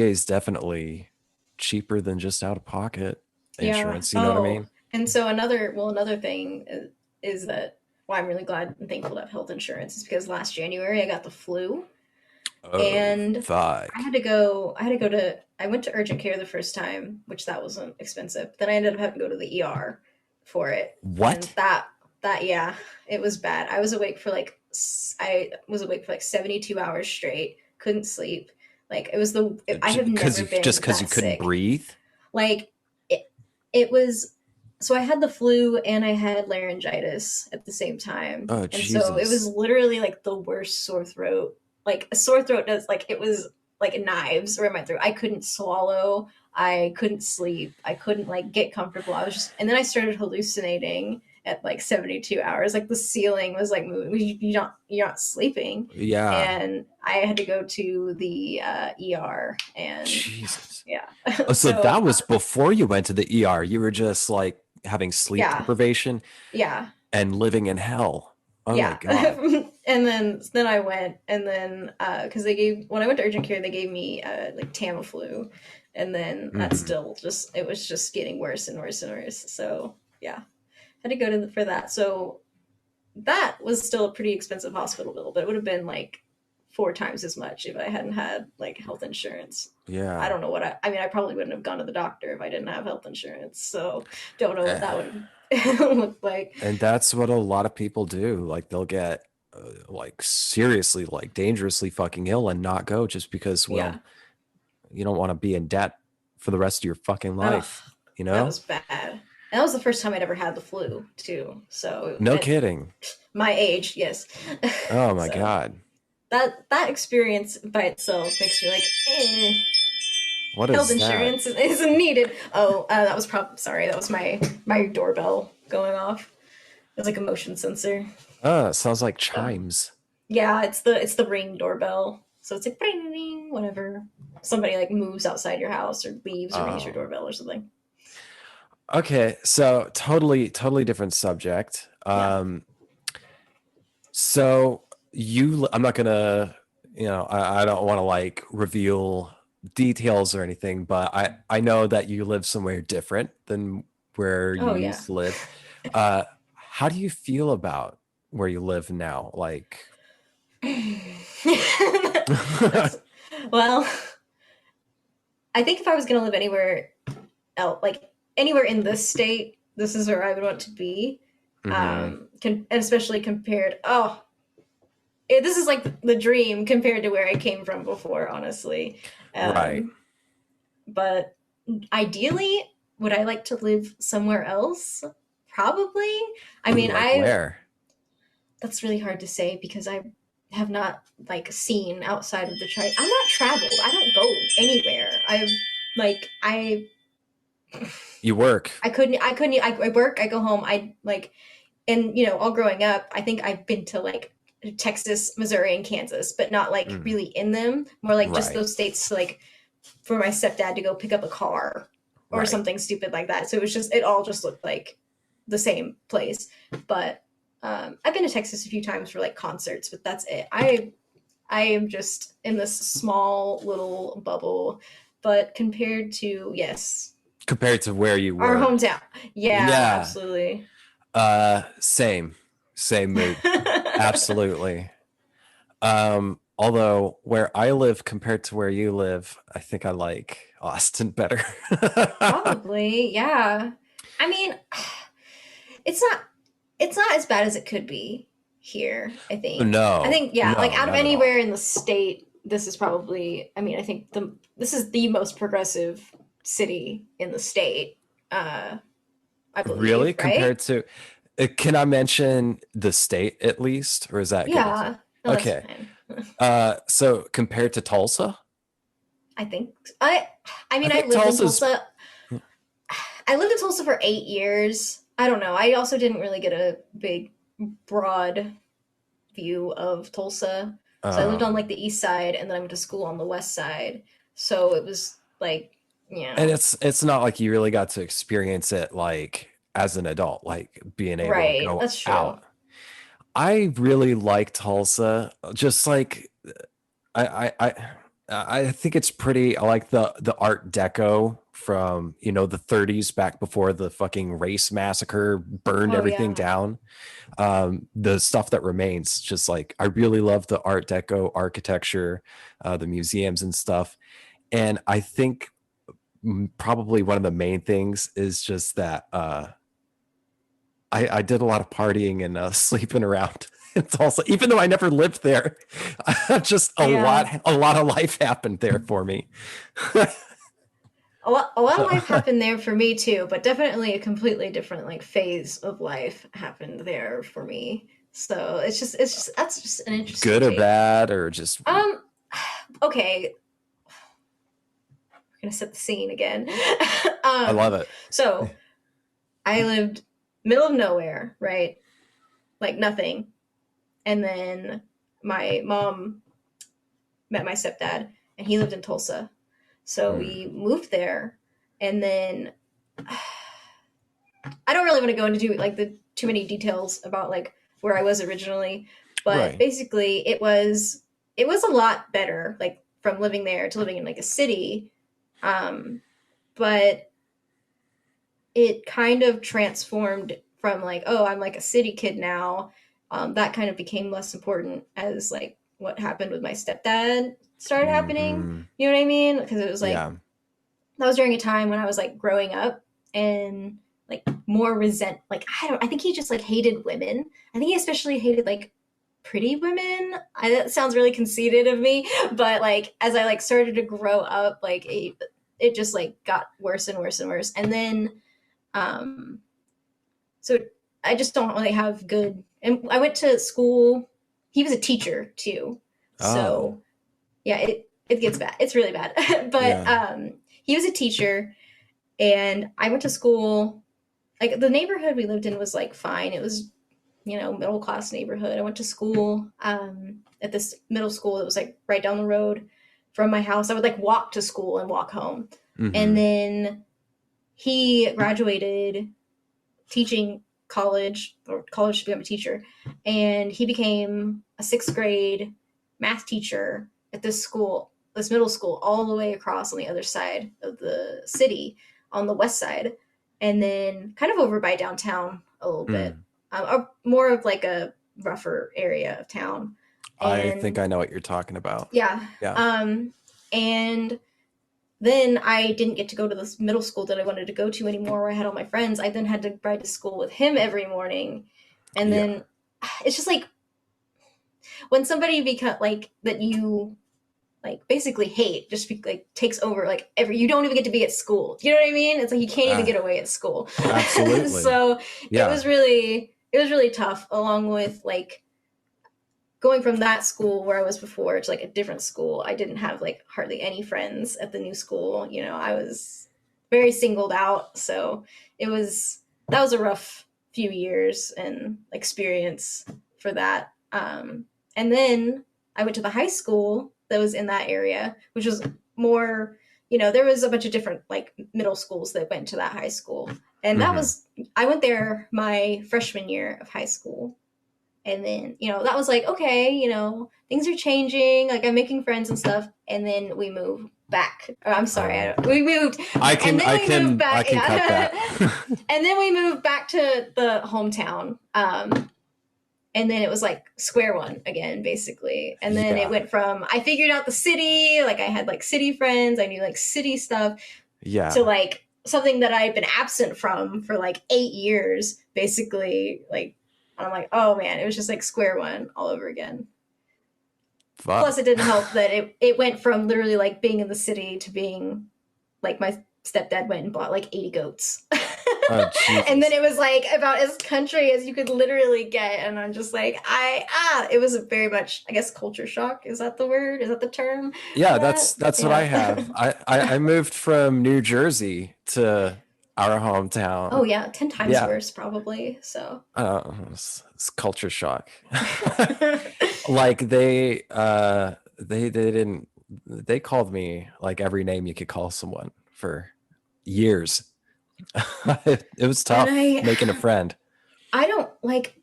Speaker 1: is definitely cheaper than just out of pocket
Speaker 2: yeah.
Speaker 1: insurance, you know what I
Speaker 2: Oh,
Speaker 1: mean?
Speaker 2: and so another thing is that, well, I'm really glad and thankful to have health insurance is because last January I got the flu
Speaker 1: Oh
Speaker 2: and
Speaker 1: fuck.
Speaker 2: I went to urgent care the first time, which that wasn't expensive. Then I ended up having to go to the ER for it. And
Speaker 1: What?
Speaker 2: yeah, it was bad. I was awake for like 72 hours straight, couldn't sleep. Like I have
Speaker 1: Because
Speaker 2: never
Speaker 1: you just
Speaker 2: been
Speaker 1: because you
Speaker 2: that
Speaker 1: couldn't
Speaker 2: sick.
Speaker 1: breathe?
Speaker 2: Like it was, so I had the flu and I had laryngitis at the same time.
Speaker 1: Oh
Speaker 2: And so it was
Speaker 1: Jesus.
Speaker 2: literally like the worst sore throat. Like a sore throat does, like it was like knives around my throat. I couldn't swallow. I couldn't sleep. I couldn't like get comfortable. I was just, and then I started hallucinating at like 72 hours. Like the ceiling was like moving. You're not sleeping.
Speaker 1: Yeah.
Speaker 2: And I had to go to the ER and
Speaker 1: Jesus.
Speaker 2: yeah.
Speaker 1: Oh, so
Speaker 2: So
Speaker 1: that was before you went to the ER. You were just like having sleep
Speaker 2: yeah,
Speaker 1: deprivation
Speaker 2: yeah.
Speaker 1: and living in hell. Oh my
Speaker 2: Yeah.
Speaker 1: God.
Speaker 2: And then I went, and then because when I went to urgent care they gave me like Tamiflu, and then that
Speaker 1: Hmm.
Speaker 2: still just, it was just getting worse and worse and worse. So yeah, had to go for that. So that was still a pretty expensive hospital bill, but it would have been like 4 times as much if I hadn't had like health insurance.
Speaker 1: Yeah.
Speaker 2: I don't know what I mean, I probably wouldn't have gone to the doctor if I didn't have health insurance. So don't know what that would look like.
Speaker 1: And that's what a lot of people do. Like they'll get like seriously, like dangerously fucking ill and not go just because, well,
Speaker 2: Yeah.
Speaker 1: you don't want to be in debt for the rest of your fucking life,
Speaker 2: Ugh,
Speaker 1: you
Speaker 2: that
Speaker 1: know?
Speaker 2: was bad. And that was the first time I'd ever had the flu too. So
Speaker 1: No
Speaker 2: at
Speaker 1: kidding.
Speaker 2: my age, yes.
Speaker 1: Oh my
Speaker 2: So
Speaker 1: God.
Speaker 2: that experience by itself makes me like,
Speaker 1: What
Speaker 2: health
Speaker 1: is that?
Speaker 2: insurance isn't needed. Oh, that was probably sorry. That was my doorbell going off. It was like a motion sensor.
Speaker 1: Sounds like
Speaker 2: So,
Speaker 1: chimes.
Speaker 2: yeah, it's the Ring doorbell. So it's like ring, ring, whenever somebody like moves outside your house or leaves or rings your
Speaker 1: Oh.
Speaker 2: doorbell or something.
Speaker 1: Okay, so totally different subject.
Speaker 2: Yeah.
Speaker 1: So I'm not gonna, I don't want to like reveal details or anything, but I know that you live somewhere different than where you
Speaker 2: Oh yeah.
Speaker 1: used to live. How do you feel about where you live now? Like,
Speaker 2: That's well, I think if I was gonna live anywhere else, like anywhere in this state, this is where I would want to be.
Speaker 1: mhm,
Speaker 2: And especially compared, this is like the dream compared to where I came from before, honestly.
Speaker 1: right.
Speaker 2: But ideally, would I like to live somewhere else? Probably. I
Speaker 1: Ooh,
Speaker 2: mean,
Speaker 1: like where?
Speaker 2: that's really hard to say because I have not like seen outside of the I'm not traveled. I don't go anywhere. I
Speaker 1: You work.
Speaker 2: I work, I go home, I like, and all growing up, I think I've been to like Texas, Missouri, and Kansas, but not like
Speaker 1: Mm,
Speaker 2: really in them. More like just
Speaker 1: right,
Speaker 2: those states to like for my stepdad to go pick up a car or
Speaker 1: right.
Speaker 2: something stupid like that. So it all just looked like the same place. But I've been to Texas a few times for like concerts, but that's it. I am just in this small little bubble. But compared to, yes,
Speaker 1: Compared to where you
Speaker 2: our
Speaker 1: were.
Speaker 2: hometown, yeah,
Speaker 1: Yeah.
Speaker 2: absolutely.
Speaker 1: Same mood. Absolutely. Although where I live compared to where you live, I think I like Austin better.
Speaker 2: Probably, yeah. I mean, it's not as bad as it could be here, I think. I
Speaker 1: No,
Speaker 2: think, yeah, like
Speaker 1: no,
Speaker 2: out of
Speaker 1: not at all.
Speaker 2: anywhere in the state, this is probably, I mean, I think this is the most progressive city in the state. I
Speaker 1: Really?
Speaker 2: believe, right?
Speaker 1: Compared to, can I mention the state at least, or is that giving too?
Speaker 2: Yeah. No, that's
Speaker 1: Okay.
Speaker 2: fine.
Speaker 1: So compared to Tulsa,
Speaker 2: I think I
Speaker 1: I
Speaker 2: mean,
Speaker 1: think Tulsa's,
Speaker 2: I lived in Tulsa for 8 years. I don't know. I also didn't really get a big broad view of Tulsa. So I lived on like
Speaker 1: um,
Speaker 2: the east side and then I went to school on the west side. So it was like,
Speaker 1: and it's not like you really got to experience it like as an adult, like being able to
Speaker 2: right.
Speaker 1: go
Speaker 2: That's true.
Speaker 1: out. I really like Tulsa. Just like I think it's pretty. I like the Art Deco from the 30s back before the fucking race massacre burned
Speaker 2: Oh
Speaker 1: everything
Speaker 2: yeah.
Speaker 1: down. The stuff that remains, just like I really love the Art Deco architecture, the museums and stuff. And I think probably one of the main things is just that I did a lot of partying and sleeping around. It's also, even though I never lived there, just
Speaker 2: Yeah.
Speaker 1: a lot of life happened there for me.
Speaker 2: A lot of
Speaker 1: So,
Speaker 2: life happened there for me too, but definitely a completely different like phase of life happened there for me. So it's just that's just an interesting
Speaker 1: good or
Speaker 2: take.
Speaker 1: bad, or just,
Speaker 2: Um okay, we're gonna set the scene again.
Speaker 1: I love it.
Speaker 2: So I lived middle of nowhere, right? Like nothing. And then my mom met my stepdad and he lived in Tulsa. So
Speaker 1: Hmm.
Speaker 2: we moved there and then I don't really want to go into like the too many details about like where I was originally, but
Speaker 1: Right.
Speaker 2: basically it was a lot better like from living there to living in like a city. But it kind of transformed from like, oh, I'm like a city kid now. That kind of became less important as like what happened with my stepdad started happening.
Speaker 1: Mm-hmm.
Speaker 2: You know what I mean? Because it was like,
Speaker 1: Yeah.
Speaker 2: that was during a time when I was like growing up and like more I think he just like hated women. I think he especially hated like pretty women. That sounds really conceited of me, but like as I like started to grow up, like it just like got worse and worse and worse. And then so I just don't really have good, and I went to school. He was a teacher too.
Speaker 1: Oh.
Speaker 2: So yeah, it gets bad. It's really bad. But
Speaker 1: Yeah.
Speaker 2: he was a teacher and I went to school. Like the neighborhood we lived in was like fine. It was, middle class neighborhood. I went to school at this middle school that was like right down the road from my house. I would like walk to school and walk home. And
Speaker 1: Mm-hmm.
Speaker 2: then he graduated teaching college to become a teacher, and he became a 6th grade math teacher at this middle school, all the way across on the other side of the city, on the west side, and then kind of over by downtown a little bit, more of like a rougher area of town.
Speaker 1: I
Speaker 2: And
Speaker 1: think I know what you're talking about.
Speaker 2: yeah. And then I didn't get to go to this middle school that I wanted to go to anymore, where I had all my friends. I then had to ride to school with him every morning. And then it's just like when somebody become like that you like basically hate just like takes over like you don't even get to be at school. You know what I mean? It's like you can't even get away at school.
Speaker 1: Absolutely.
Speaker 2: So it was really tough, along with like going from that school where I was before to like a different school. I didn't have like hardly any friends at the new school. I was very singled out. So that was a rough few years and experience for that. And then I went to the high school that was in that area, which was more, there was a bunch of different like middle schools that went to that high school. And I went there my freshman year of high school. And then, that was like, okay, things are changing. Like I'm making friends and stuff. And then we moved back. I'm sorry. We moved.
Speaker 1: I can cut that.
Speaker 2: And then we moved back to the hometown. And then it was like square one again, basically. And then it went from, I figured out the city. Like I had like city friends. I knew like city stuff.
Speaker 1: Yeah.
Speaker 2: To like something that I had been absent from for like 8 years, basically. Like, I'm like, oh man, it was just like square one all over again. Fuck. Plus, it didn't help that it went from literally like being in the city to being like my stepdad went and bought like 80 goats. Oh, and then it was like about as country as you could literally get. And I'm just like, it was a very much, I guess, culture shock. Is that the word? Is that the term?
Speaker 1: Yeah, that's what I have. I moved from New Jersey to our hometown.
Speaker 2: Oh yeah, 10 times worse probably. So
Speaker 1: it's culture shock. Like they didn't, they called me like every name you could call someone for years. It was tough making a friend. I don't like,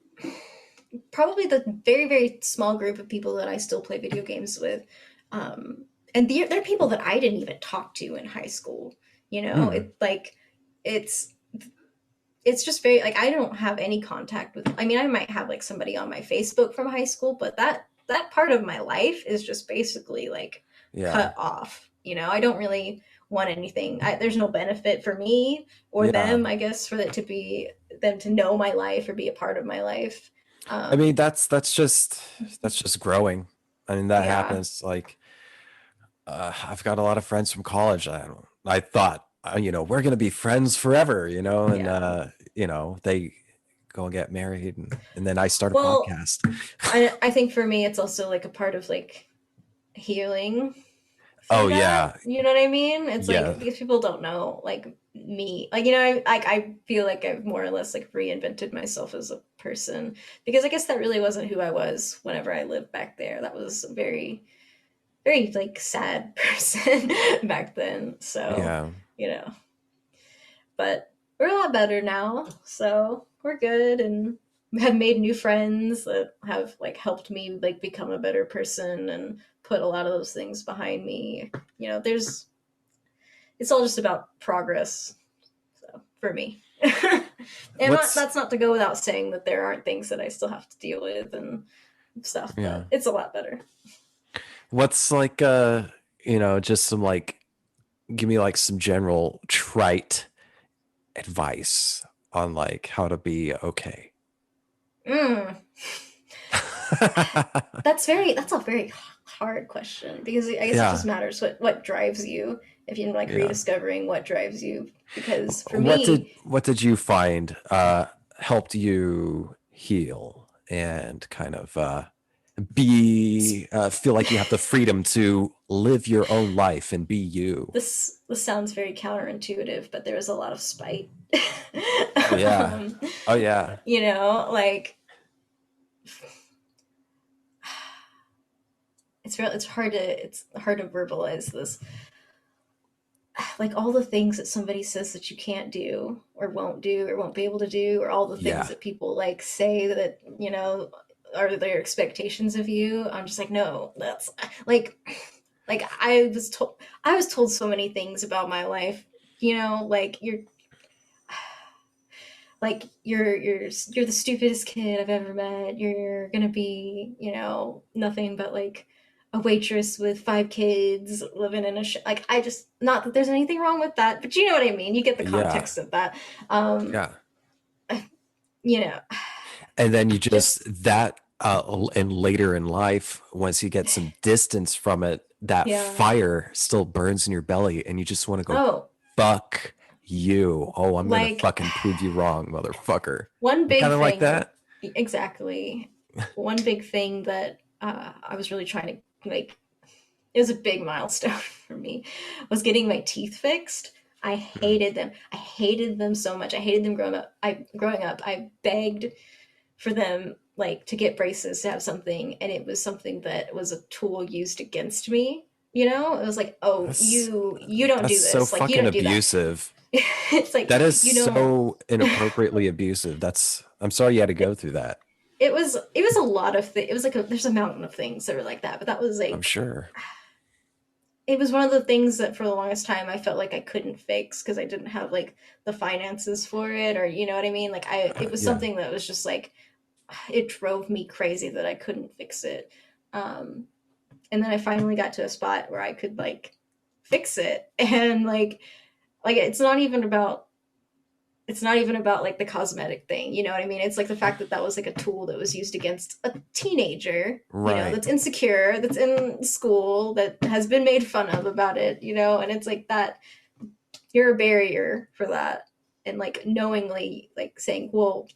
Speaker 1: probably the very, very small group of people that I still play video games with. And they're people that I didn't even talk to in high school. It's just very like, I don't have any contact with, I mean, I might have like somebody on my Facebook from high school, but that part of my life is just basically like cut off. I don't really want anything. There's no benefit for me or them, I guess, for it to be them to know my life or be a part of my life. I mean, that's just growing. I mean, that happens. Like, I've got a lot of friends from college. I thought, we're going to be friends forever, and, they go and get married. And then I start a podcast.
Speaker 2: I think for me, it's also like a part of like healing.
Speaker 1: Oh, yeah.
Speaker 2: You know what I mean? It's like, because people don't know like me, like, I feel like I've more or less like reinvented myself as a person, because I guess that really wasn't who I was whenever I lived back there. That was a very, very like sad person back then. So, but we're a lot better now. So we're good and have made new friends that have like helped me like become a better person and put a lot of those things behind me. It's all just about progress. So for me, and that's not to go without saying that there aren't things that I still have to deal with and stuff,
Speaker 1: Yeah.
Speaker 2: but it's a lot better.
Speaker 1: What's like just some like give me like some general trite advice on like how to be okay.
Speaker 2: Mm. That's a very hard question, because I guess it just
Speaker 1: Yeah.
Speaker 2: matters what drives you, if you're like
Speaker 1: Yeah.
Speaker 2: rediscovering what drives you. Because for me,
Speaker 1: What did you find helped you heal and kind of be feel like you have the freedom to live your own life and be you?
Speaker 2: this sounds very counterintuitive, but there was a lot of spite.
Speaker 1: Yeah.
Speaker 2: um,
Speaker 1: Oh yeah.
Speaker 2: like it's hard to verbalize this. Like all the things that somebody says that you can't do or won't do or won't be able to do, or all the things
Speaker 1: Yeah.
Speaker 2: that people like say that are their expectations of you. I'm just like, no, that's like I was told so many things about my life, like you're the stupidest kid I've ever met. You're gonna be, nothing but like a waitress with 5 kids living in like, I just, not that there's anything wrong with that, but you know what I mean. You get the
Speaker 1: Yeah.
Speaker 2: context of that. Um,
Speaker 1: Yeah.
Speaker 2: you know,
Speaker 1: And then you
Speaker 2: just
Speaker 1: just that and later in life, once you get some distance from it, that
Speaker 2: yeah.
Speaker 1: fire still burns in your belly and you just want to go
Speaker 2: Oh,
Speaker 1: fuck you. Oh, I'm gonna
Speaker 2: like
Speaker 1: fucking prove you wrong, motherfucker.
Speaker 2: one
Speaker 1: You kind
Speaker 2: big
Speaker 1: of like
Speaker 2: thing,
Speaker 1: that?
Speaker 2: exactly. One big thing that I was really trying to like, it was a big milestone for me, was getting my teeth fixed. I
Speaker 1: Mhm.
Speaker 2: hated them. I hated them so much. I hated them growing up. I begged for them, like, to get braces, to have something, and it was something that was a tool used against me. It was like, oh,
Speaker 1: That's
Speaker 2: you don't
Speaker 1: that's
Speaker 2: do
Speaker 1: so
Speaker 2: this. Like, you
Speaker 1: fucking
Speaker 2: don't do that.
Speaker 1: abusive.
Speaker 2: It's like,
Speaker 1: That is
Speaker 2: you don't.
Speaker 1: so inappropriately abusive. That's I'm sorry you had to go through that.
Speaker 2: It was a lot of things. It was like there's a mountain of things that were like that, but that was
Speaker 1: I'm
Speaker 2: like,
Speaker 1: sure.
Speaker 2: it was one of the things that for the longest time I felt like I couldn't fix because I didn't have like the finances for it, or you know what I mean? Like, it was
Speaker 1: Yeah.
Speaker 2: something that was just like, it drove me crazy that I couldn't fix it. Um, and then I finally got to a spot where I could like fix it, and like it's not even about like the cosmetic thing, you know what I mean? It's like the fact that that was like a tool that was used against a teenager,
Speaker 1: Right.
Speaker 2: that's insecure, that's in school, that has been made fun of about it, and it's like that, you're a barrier for that. And like knowingly like saying, well,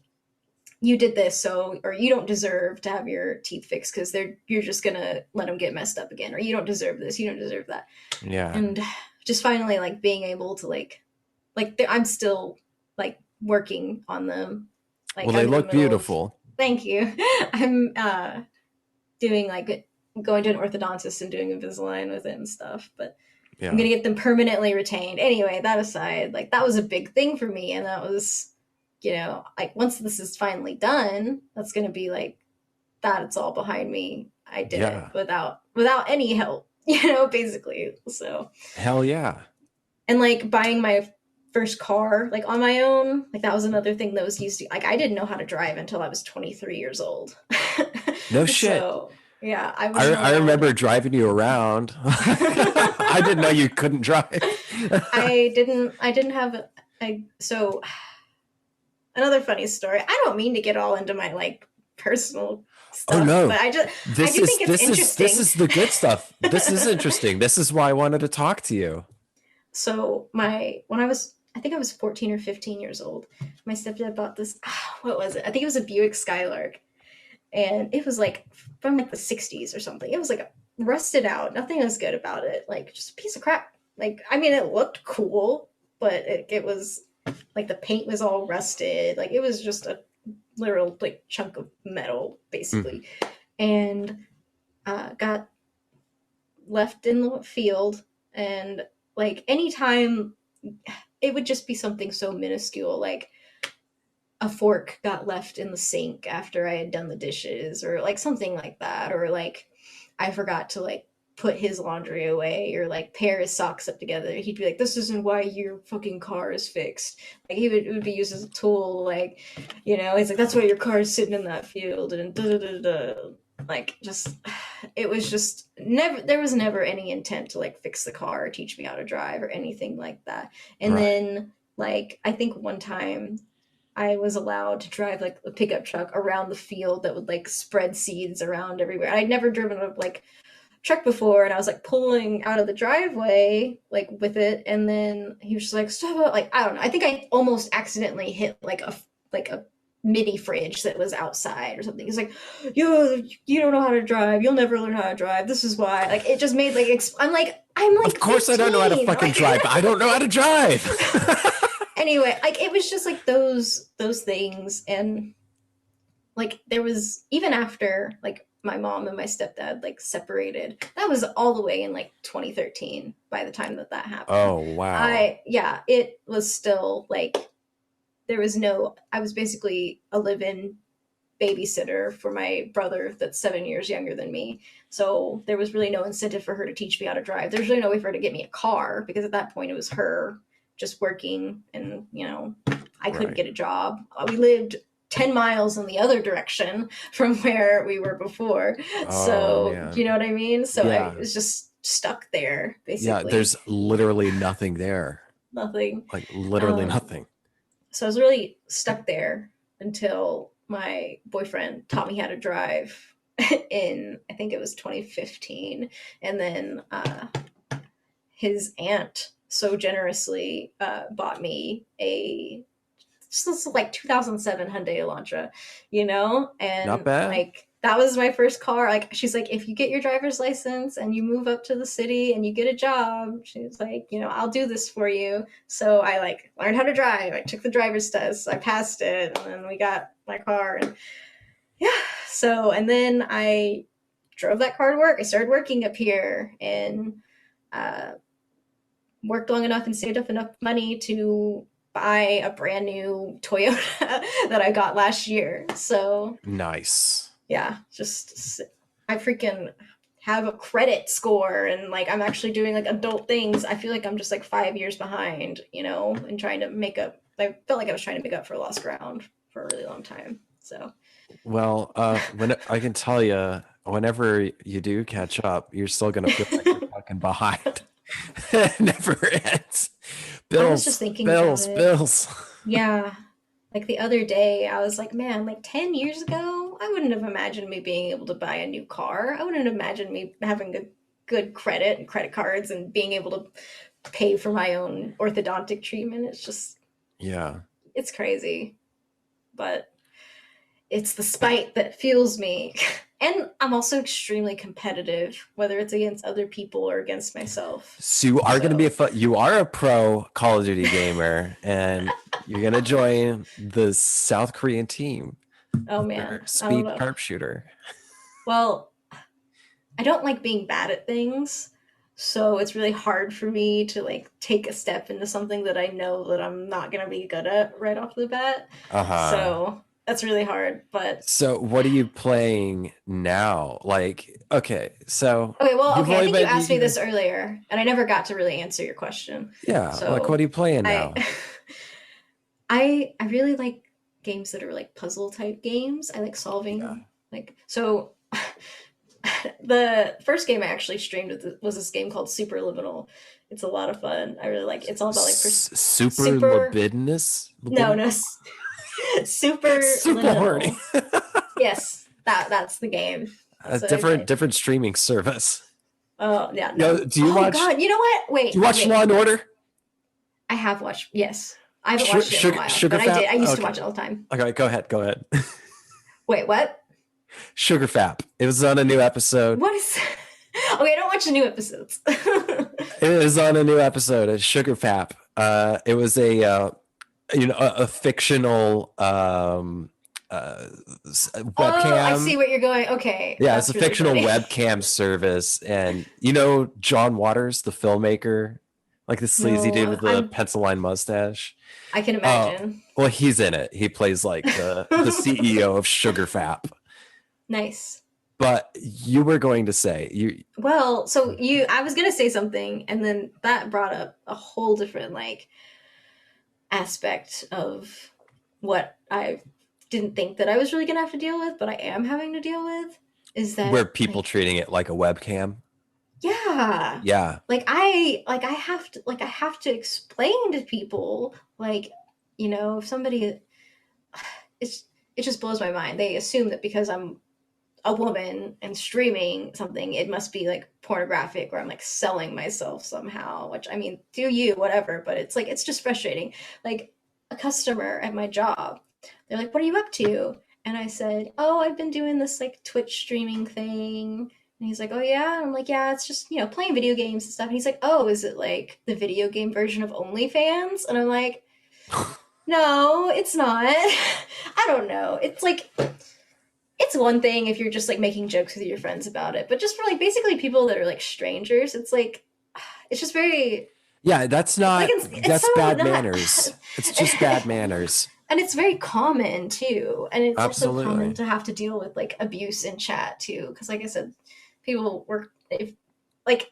Speaker 2: you did this, so, or you don't deserve to have your teeth fixed because you're just gonna let them get messed up again, or you don't deserve this, you don't deserve that.
Speaker 1: Yeah.
Speaker 2: And just finally like being able to I'm still like working on them.
Speaker 1: Well,
Speaker 2: Like,
Speaker 1: they
Speaker 2: I'm in the
Speaker 1: look
Speaker 2: middle of,
Speaker 1: beautiful.
Speaker 2: thank you. I'm doing like going to an orthodontist and doing Invisalign with it and stuff, but I'm
Speaker 1: Yeah.
Speaker 2: gonna get them permanently retained. Anyway, that aside, like that was a big thing for me, and that was, like, once this is finally done, that's gonna be like that. It's all behind me. I did it
Speaker 1: Yeah.
Speaker 2: without any help, basically. So,
Speaker 1: Hell yeah.
Speaker 2: and like buying my first car like on my own, like that was another thing that was used to, like, I didn't know how to drive until I was 23 years old.
Speaker 1: No shit.
Speaker 2: So yeah, I wasn't
Speaker 1: I
Speaker 2: allowed.
Speaker 1: remember driving you around. I didn't know you couldn't drive.
Speaker 2: I didn't have so another funny story. I don't mean to get all into my like personal
Speaker 1: Oh
Speaker 2: stuff, but
Speaker 1: no.
Speaker 2: I do think it's
Speaker 1: This
Speaker 2: interesting.
Speaker 1: is the good stuff. This is interesting. This is why I wanted to talk to you.
Speaker 2: So when I think I was 14 or 15 years old, my stepdad bought this, what was it? I think it was a Buick Skylark, and it was like from like the 60s or something. It was like rusted out. Nothing was good about it. Like, just a piece of crap. Like, I mean, it looked cool, but it was like the paint was all rusted. Like, it was just a literal like chunk of metal
Speaker 1: Mm.
Speaker 2: basically. And got left in the field, and like anytime, it would just be something so minuscule, like a fork got left in the sink after I had done the dishes, or like something like that, or like I forgot to like put his laundry away or like pair his socks up together. He'd be like, "This isn't why your fucking car is fixed." Like it would be used as a tool. Like, you know, it's like, "That's why your car is sitting in that field," and da da da da. Like, just, it was just never. There was never any intent to like fix the car or teach me how to drive or anything like that. And then like I think one time I was allowed to drive like a pickup truck around the field that would like spread seeds around everywhere. I'd never driven a like truck before, and I was like pulling out of the driveway like with it, and then he was just like, "Stop it!" Like, I don't know. I think I almost accidentally hit like a mini fridge that was outside or something. He's like, you don't know how to drive. You'll never learn how to drive. This is why." Like, it just made like I'm like
Speaker 1: of course
Speaker 2: 15.
Speaker 1: I don't know how to fucking drive. I don't know how to drive.
Speaker 2: Anyway, like it was just like those things. And like there was, even after like my mom and my stepdad like separated, that was all the way in like 2013 by the time that happened.
Speaker 1: Oh wow.
Speaker 2: It was still like I was basically a live-in babysitter for my brother that's 7 years younger than me. So there was really no incentive for her to teach me how to drive. There's really no way for her to get me a car, because at that point it was her just working, and, you know, I couldn't get a job. We lived 10 miles in the other direction from where we were before. So,
Speaker 1: man.
Speaker 2: you know what I mean? So I was just stuck there, basically.
Speaker 1: Yeah, there's literally nothing there.
Speaker 2: Nothing.
Speaker 1: Like literally nothing.
Speaker 2: So I was really stuck there until my boyfriend taught me how to drive in, I think it was 2015. And then his aunt so generously bought me a like 2007 Hyundai Elantra, you know? And
Speaker 1: not bad.
Speaker 2: Like that was my first car. Like, she's like, "If you get your driver's license and you move up to the city and you get a job," she's like, "you know, I'll do this for you." So I like learned how to drive. I took the driver's test. I passed it, and then we got my car. And so, and then I drove that car to work. I started working up here, and worked long enough and saved up enough money to buy a brand new Toyota that I got last year. So
Speaker 1: nice.
Speaker 2: Yeah, just I freaking have a credit score, and like I'm actually doing like adult things. I feel like I'm just like 5 years behind, you know, and trying to make up. I felt like I was trying to make up for lost ground for a really long time. So,
Speaker 1: well, when I can tell you, whenever you do catch up, you're still gonna feel like you're fucking behind. It never ends. Bills,
Speaker 2: I was just thinking
Speaker 1: bills.
Speaker 2: Yeah. Like the other day, I was like, man, like 10 years ago, I wouldn't have imagined me being able to buy a new car. I wouldn't have imagined me having a good credit and credit cards and being able to pay for my own orthodontic treatment. It's just, it's crazy. But it's the spite that fuels me. And I'm also extremely competitive, whether it's against other people or against myself.
Speaker 1: So you are going to be you are a pro Call of Duty gamer, and you're going to join the South Korean team.
Speaker 2: Oh man,
Speaker 1: speed sharpshooter.
Speaker 2: Well, I don't like being bad at things, so it's really hard for me to like take a step into something that I know that I'm not going to be good at right off the bat. So that's really hard. But
Speaker 1: so what are you playing now? Like, okay, well,
Speaker 2: I think you asked me this earlier, and I never got to really answer your question.
Speaker 1: Yeah, so like, what are you playing now?
Speaker 2: I really like games that are like puzzle type games. I like solving like, so the first game I actually streamed was this game called Superliminal. It's a lot of fun. I really like it. It's all about like
Speaker 1: super libidinous.
Speaker 2: No. Super
Speaker 1: horny.
Speaker 2: Yes, that's the game.
Speaker 1: Different streaming service.
Speaker 2: Oh yeah. No.
Speaker 1: Do you watch?
Speaker 2: God, you know what? Wait.
Speaker 1: Do you watch Law and Order?
Speaker 2: I have watched. Yes, I haven't watched it in a while, but I did. I used to watch it all the time.
Speaker 1: Okay, go ahead.
Speaker 2: Wait, what?
Speaker 1: Sugar Fap. It was on a new episode.
Speaker 2: What is? Okay, I don't watch the new episodes.
Speaker 1: It was on a new episode of Sugar Fap. It was a fictional webcam.
Speaker 2: Oh, I see what you're going. Okay.
Speaker 1: Yeah, it's a really fictional webcam service, and you know John Waters, the filmmaker, like the sleazy dude with the pencil line mustache.
Speaker 2: I can imagine.
Speaker 1: Well, he's in it. He plays like the CEO of Sugar Fap.
Speaker 2: Nice.
Speaker 1: But you were going to say
Speaker 2: Well, I was gonna say something, and then that brought up a whole different like aspect of what I didn't think that I was really gonna have to deal with, but I am having to deal with. Is
Speaker 1: were
Speaker 2: that
Speaker 1: people
Speaker 2: like,
Speaker 1: treating it like a webcam?
Speaker 2: yeah,
Speaker 1: Yeah.
Speaker 2: I have to explain to people like, if somebody, it's it just blows my mind. They assume that because I'm a woman and streaming something, it must be like pornographic or I'm like selling myself somehow, which I mean, do you, whatever, but it's like, it's just frustrating. Like a customer at my job, they're like, what are you up to? And I said, oh, I've been doing this like Twitch streaming thing. And he's like, oh yeah? And I'm like, yeah, it's just, playing video games and stuff. And he's like, oh, is it like the video game version of OnlyFans? And I'm like, no, it's not. I don't know. It's like, it's one thing if you're just like making jokes with your friends about it, but just for like basically people that are like strangers, it's like it's just very
Speaker 1: Yeah,
Speaker 2: it's like it's
Speaker 1: that's
Speaker 2: so
Speaker 1: bad
Speaker 2: not
Speaker 1: manners. It's just bad manners.
Speaker 2: and it's very common too, and it's also common
Speaker 1: Absolutely.
Speaker 2: to have to deal with like abuse in chat too, because like I said, people work if like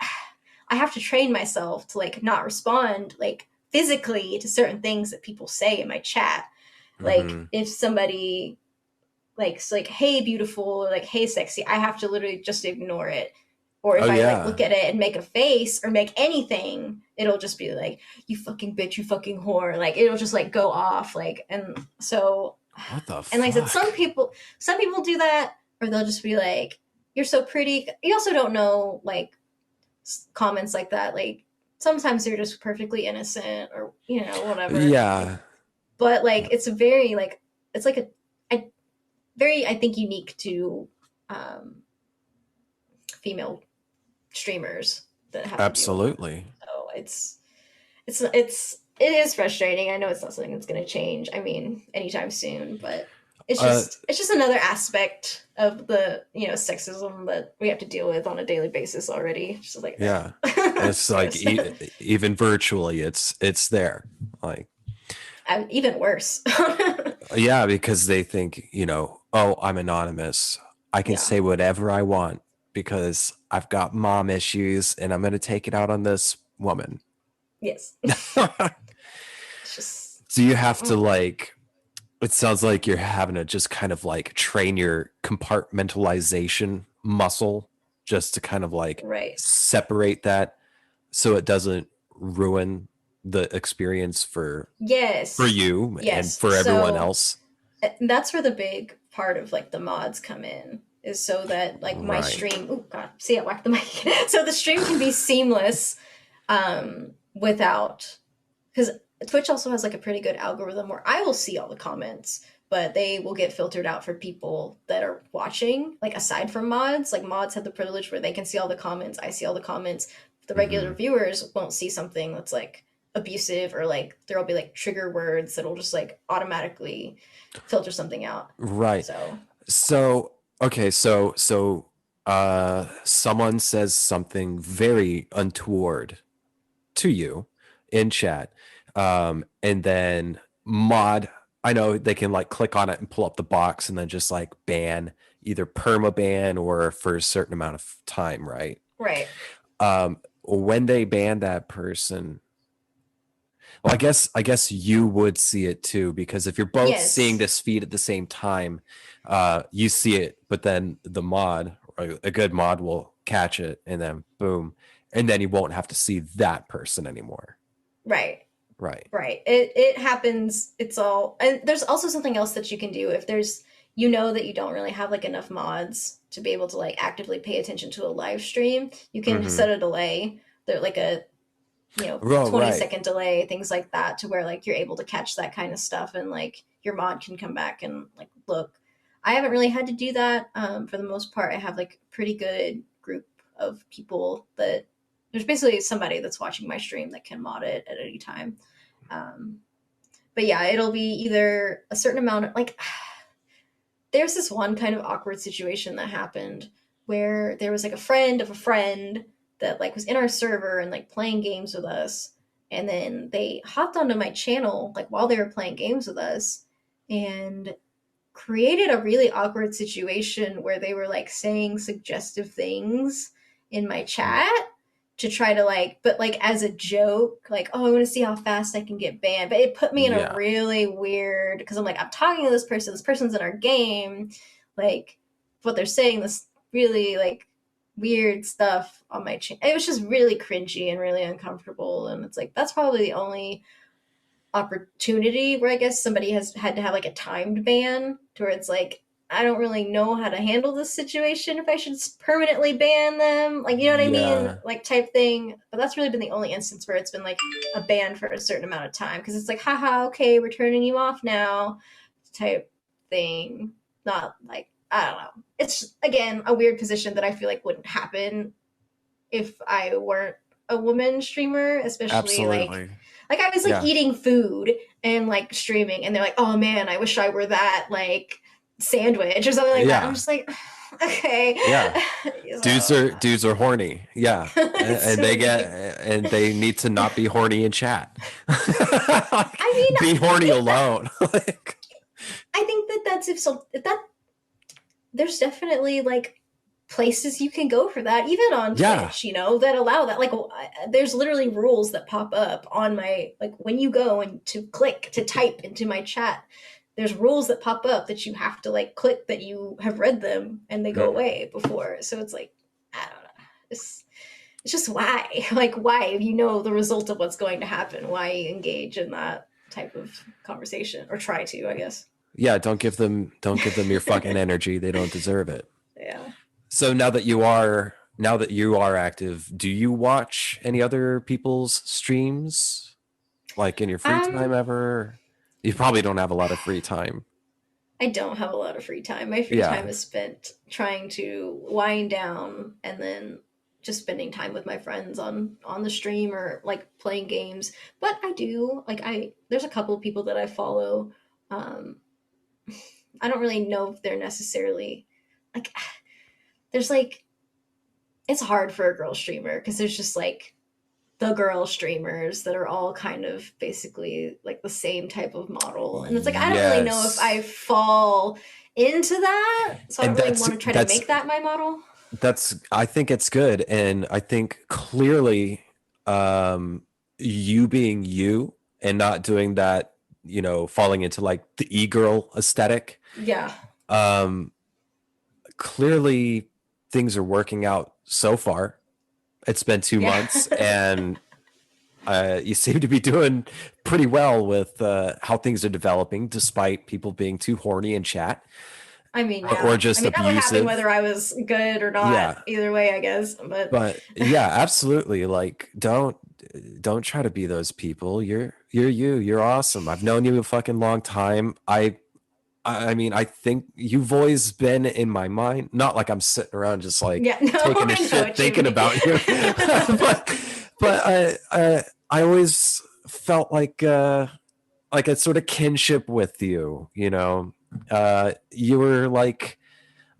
Speaker 2: I have to train myself to like not respond like physically to certain things that people say in my chat. Like
Speaker 1: Hmm.
Speaker 2: if somebody like hey beautiful or like hey sexy, I have to literally just ignore it. Or if
Speaker 1: Oh
Speaker 2: I like
Speaker 1: yeah.
Speaker 2: look at it and make a face or make anything, it'll just be like, you fucking bitch, you fucking whore, like it'll just like go off. Like, and so,
Speaker 1: What the
Speaker 2: and like I said,
Speaker 1: fuck?
Speaker 2: some people do that, or they'll just be like, you're so pretty. You also don't know like comments like that, like sometimes they're just perfectly innocent or whatever.
Speaker 1: Yeah.
Speaker 2: But like it's a very like it's like a very, I think, unique to um, female streamers that have to deal with it.
Speaker 1: Absolutely.
Speaker 2: So it is frustrating. I know it's not something that's going to change. I mean, anytime soon, but
Speaker 1: Uh
Speaker 2: it's just another aspect of the sexism that we have to deal with on a daily basis already. Just like,
Speaker 1: yeah. And it's like
Speaker 2: gross.
Speaker 1: even virtually it's there. Like
Speaker 2: Even worse.
Speaker 1: yeah, because they think, oh, I'm anonymous. I can
Speaker 2: Yeah.
Speaker 1: say whatever I want because I've got mom issues and I'm going to take it out on this woman.
Speaker 2: Yes.
Speaker 1: Do
Speaker 2: It's just.
Speaker 1: you have to
Speaker 2: Mm,
Speaker 1: like, it sounds like you're having to just kind of like train your compartmentalization muscle just to kind of like
Speaker 2: right.
Speaker 1: separate that so it doesn't ruin the experience for
Speaker 2: Yes.
Speaker 1: you and
Speaker 2: Yes.
Speaker 1: for everyone
Speaker 2: So
Speaker 1: else.
Speaker 2: and that's where the big part of like the mods come in, is so that like my
Speaker 1: Right.
Speaker 2: stream, oh god, see, I whacked the mic. So the stream can be seamless without, because Twitch also has like a pretty good algorithm where I will see all the comments, but they will get filtered out for people that are watching, like aside from mods. Like mods have the privilege where they can see all the comments, I see all the comments. The regular
Speaker 1: Hmm.
Speaker 2: viewers won't see something that's like abusive, or like there'll be like trigger words that'll just like automatically filter something out.
Speaker 1: Right.
Speaker 2: So
Speaker 1: So, okay, someone says something very untoward to you in chat. And then mod, I know they can like click on it and pull up the box and then just like ban, either perma ban or for a certain amount of time, right?
Speaker 2: right.
Speaker 1: When they ban that person, well, I guess you would see it too, because if you're both seeing
Speaker 2: Yes.
Speaker 1: this feed at the same time, you see it, but then the mod, or a good mod, will catch it, and then boom, and then you won't have to see that person anymore.
Speaker 2: Right.
Speaker 1: Right.
Speaker 2: Right. It happens. It's all, and there's also something else that you can do if there's, that you don't really have like enough mods to be able to like actively pay attention to a live stream. You can
Speaker 1: Mm-hmm.
Speaker 2: set a delay. There like a
Speaker 1: Oh,
Speaker 2: 20
Speaker 1: right.
Speaker 2: second delay, things like that, to where like you're able to catch that kind of stuff, and like your mod can come back and like look. I haven't really had to do that. For the most part, I have like a pretty good group of people that there's basically somebody that's watching my stream that can mod it at any time. Um, but yeah, it'll be either a certain amount of like, there's this one kind of awkward situation that happened where there was like a friend of a friend that like was in our server and like playing games with us, and then they hopped onto my channel like while they were playing games with us, and created a really awkward situation where they were like saying suggestive things in my chat to try to like, but like as a joke, like, oh, I want to see how fast I can get banned. But it put me in a really weird, because I'm like, I'm talking to this person's in our game, like what they're saying, this really like weird stuff on my channel. It was just really cringy and really uncomfortable. And it's like, that's probably the only opportunity where I guess somebody has had to have like a timed ban to where it's like, I don't really know how to handle this situation, if I should permanently ban them, like, you know what I mean, like type thing. But that's really been the only instance where it's been like a ban for a certain amount of time, because it's like, haha, okay, we're turning you off now type thing. Not like, I don't know, it's again a weird position that I feel like wouldn't happen if I weren't a woman streamer, especially
Speaker 1: Absolutely.
Speaker 2: like I was like eating food and like streaming, and they're like, oh man, I wish I were that like sandwich or something like that. I'm just like, okay.
Speaker 1: Yeah.
Speaker 2: So,
Speaker 1: dudes are horny. Yeah. and
Speaker 2: so
Speaker 1: they and they need to not be horny in chat. I mean, be horny alone. Like,
Speaker 2: I think that's if that there's definitely like places you can go for that, even on Twitch, you know, that allow that. Like, there's literally rules that pop up on my, like, when you go and to click to type into my chat, there's rules that pop up that you have to like click that you have read them and they go away before. So it's like, I don't know. It's just why? Like, why, if you know the result of what's going to happen, why engage in that type of conversation, or try to, I guess.
Speaker 1: Yeah, don't give them your fucking energy. They don't deserve it.
Speaker 2: Yeah.
Speaker 1: So now that you are active, do you watch any other people's streams, like in your free time ever? You probably don't have a lot of free time.
Speaker 2: I don't have a lot of free time. My free time is spent trying to wind down and then just spending time with my friends on the stream or like playing games. But I do, like, there's a couple of people that I follow. I don't really know if they're necessarily like, there's like, it's hard for a girl streamer because there's just like the girl streamers that are all kind of basically like the same type of model. And it's like, I don't really know if I fall into that. So I don't really want to try to make that my model.
Speaker 1: I think it's good. And I think clearly you being you and not doing that, you know, falling into like the e-girl aesthetic.
Speaker 2: Yeah.
Speaker 1: Clearly things are working out so far. It's been 2 months and you seem to be doing pretty well with how things are developing, despite people being too horny in chat.
Speaker 2: I mean,
Speaker 1: or just abusive.
Speaker 2: That would happen whether I was good or not. Either way, I guess. But
Speaker 1: yeah, absolutely. Like, don't try to be those people. You're you're awesome. I've known you a fucking long time. I mean, I think you've always been in my mind. Not like I'm sitting around just like taking a shit thinking about you. but I always felt like a sort of kinship with you, you know. You were like,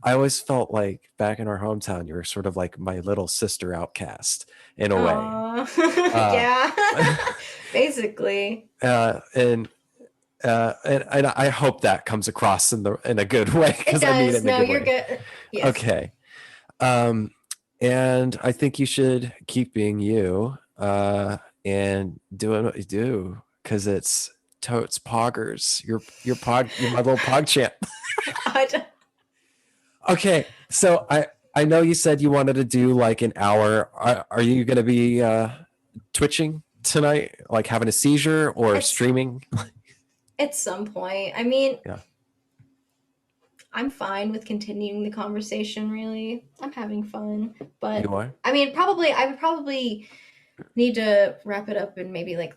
Speaker 1: I always felt like back in our hometown, you were sort of like my little sister outcast in a way.
Speaker 2: Yeah, basically.
Speaker 1: And I hope that comes across in a good way, because I mean it.
Speaker 2: No, you're good. Yes.
Speaker 1: Okay. And I think you should keep being you and doing what you do, because it's totes poggers. You're my little pogchamp. Okay, so I know you said you wanted to do like an hour. Are you going to be twitching tonight, like having a seizure or streaming?
Speaker 2: At some point. I mean, I'm fine with continuing the conversation, really. I'm having fun. But
Speaker 1: you are?
Speaker 2: I mean, I would probably need to wrap it up in maybe like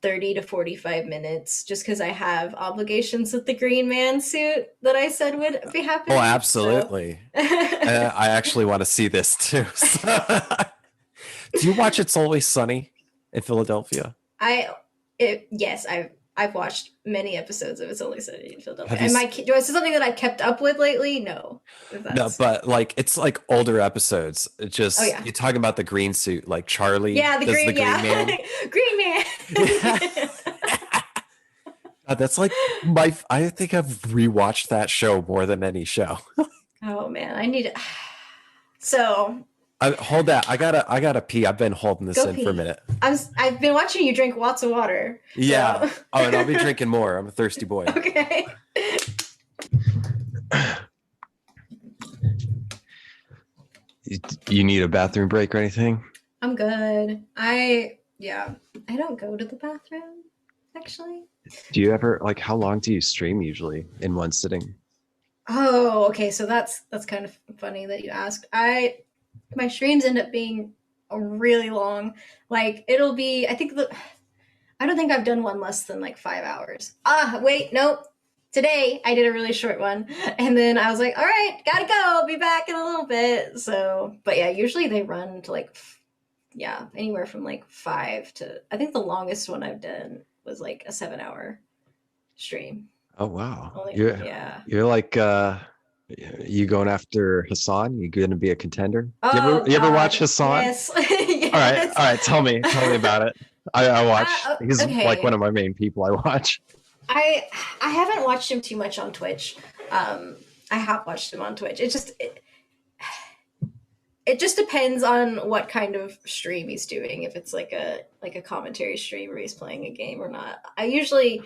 Speaker 2: 30 to 45 minutes, just because I have obligations with the Green Man suit that I said would be happening.
Speaker 1: Oh, absolutely. So. I actually want to see this too. Do you watch It's Always Sunny in Philadelphia?
Speaker 2: Yes, I've watched many episodes of It's Always Sunny in Philadelphia. Is this something that I've kept up with lately? No.
Speaker 1: No, but like it's like older episodes. It's just you're talking about the green suit, like Charlie.
Speaker 2: Yeah, the green man. Green man.
Speaker 1: That's like I think I've rewatched that show more than any show.
Speaker 2: Oh man, I need. So
Speaker 1: Hold that. I gotta pee. I've been holding this
Speaker 2: go
Speaker 1: in for a
Speaker 2: pee.
Speaker 1: minute.
Speaker 2: I've been watching you drink lots of water.
Speaker 1: Yeah.
Speaker 2: So.
Speaker 1: Oh, and I'll be drinking more. I'm a thirsty boy.
Speaker 2: Okay.
Speaker 1: You need a bathroom break or anything?
Speaker 2: I'm good. I don't go to the bathroom actually.
Speaker 1: Do you ever like how long do you stream usually in one sitting?
Speaker 2: Oh, okay. So that's kind of funny that you asked. My streams end up being really long. Like it'll be. I don't think I've done one less than like 5 hours. Wait, nope. Today I did a really short one, and then I was like, all right, gotta go. I'll be back in a little bit. So, but yeah, usually they run to like, yeah, anywhere from like 5 to. I think the longest one I've done was like a 7-hour stream.
Speaker 1: Oh wow.
Speaker 2: Yeah.
Speaker 1: You're like you going after Hassan? You gonna be a contender?
Speaker 2: Oh,
Speaker 1: you ever watch Hassan?
Speaker 2: Yes. Yes.
Speaker 1: All right. Tell me about it. I watch. He's
Speaker 2: okay.
Speaker 1: like one of my main people I watch.
Speaker 2: I haven't watched him too much on Twitch. I have watched him on Twitch. It just depends on what kind of stream he's doing. If it's like a commentary stream where he's playing a game or not. I usually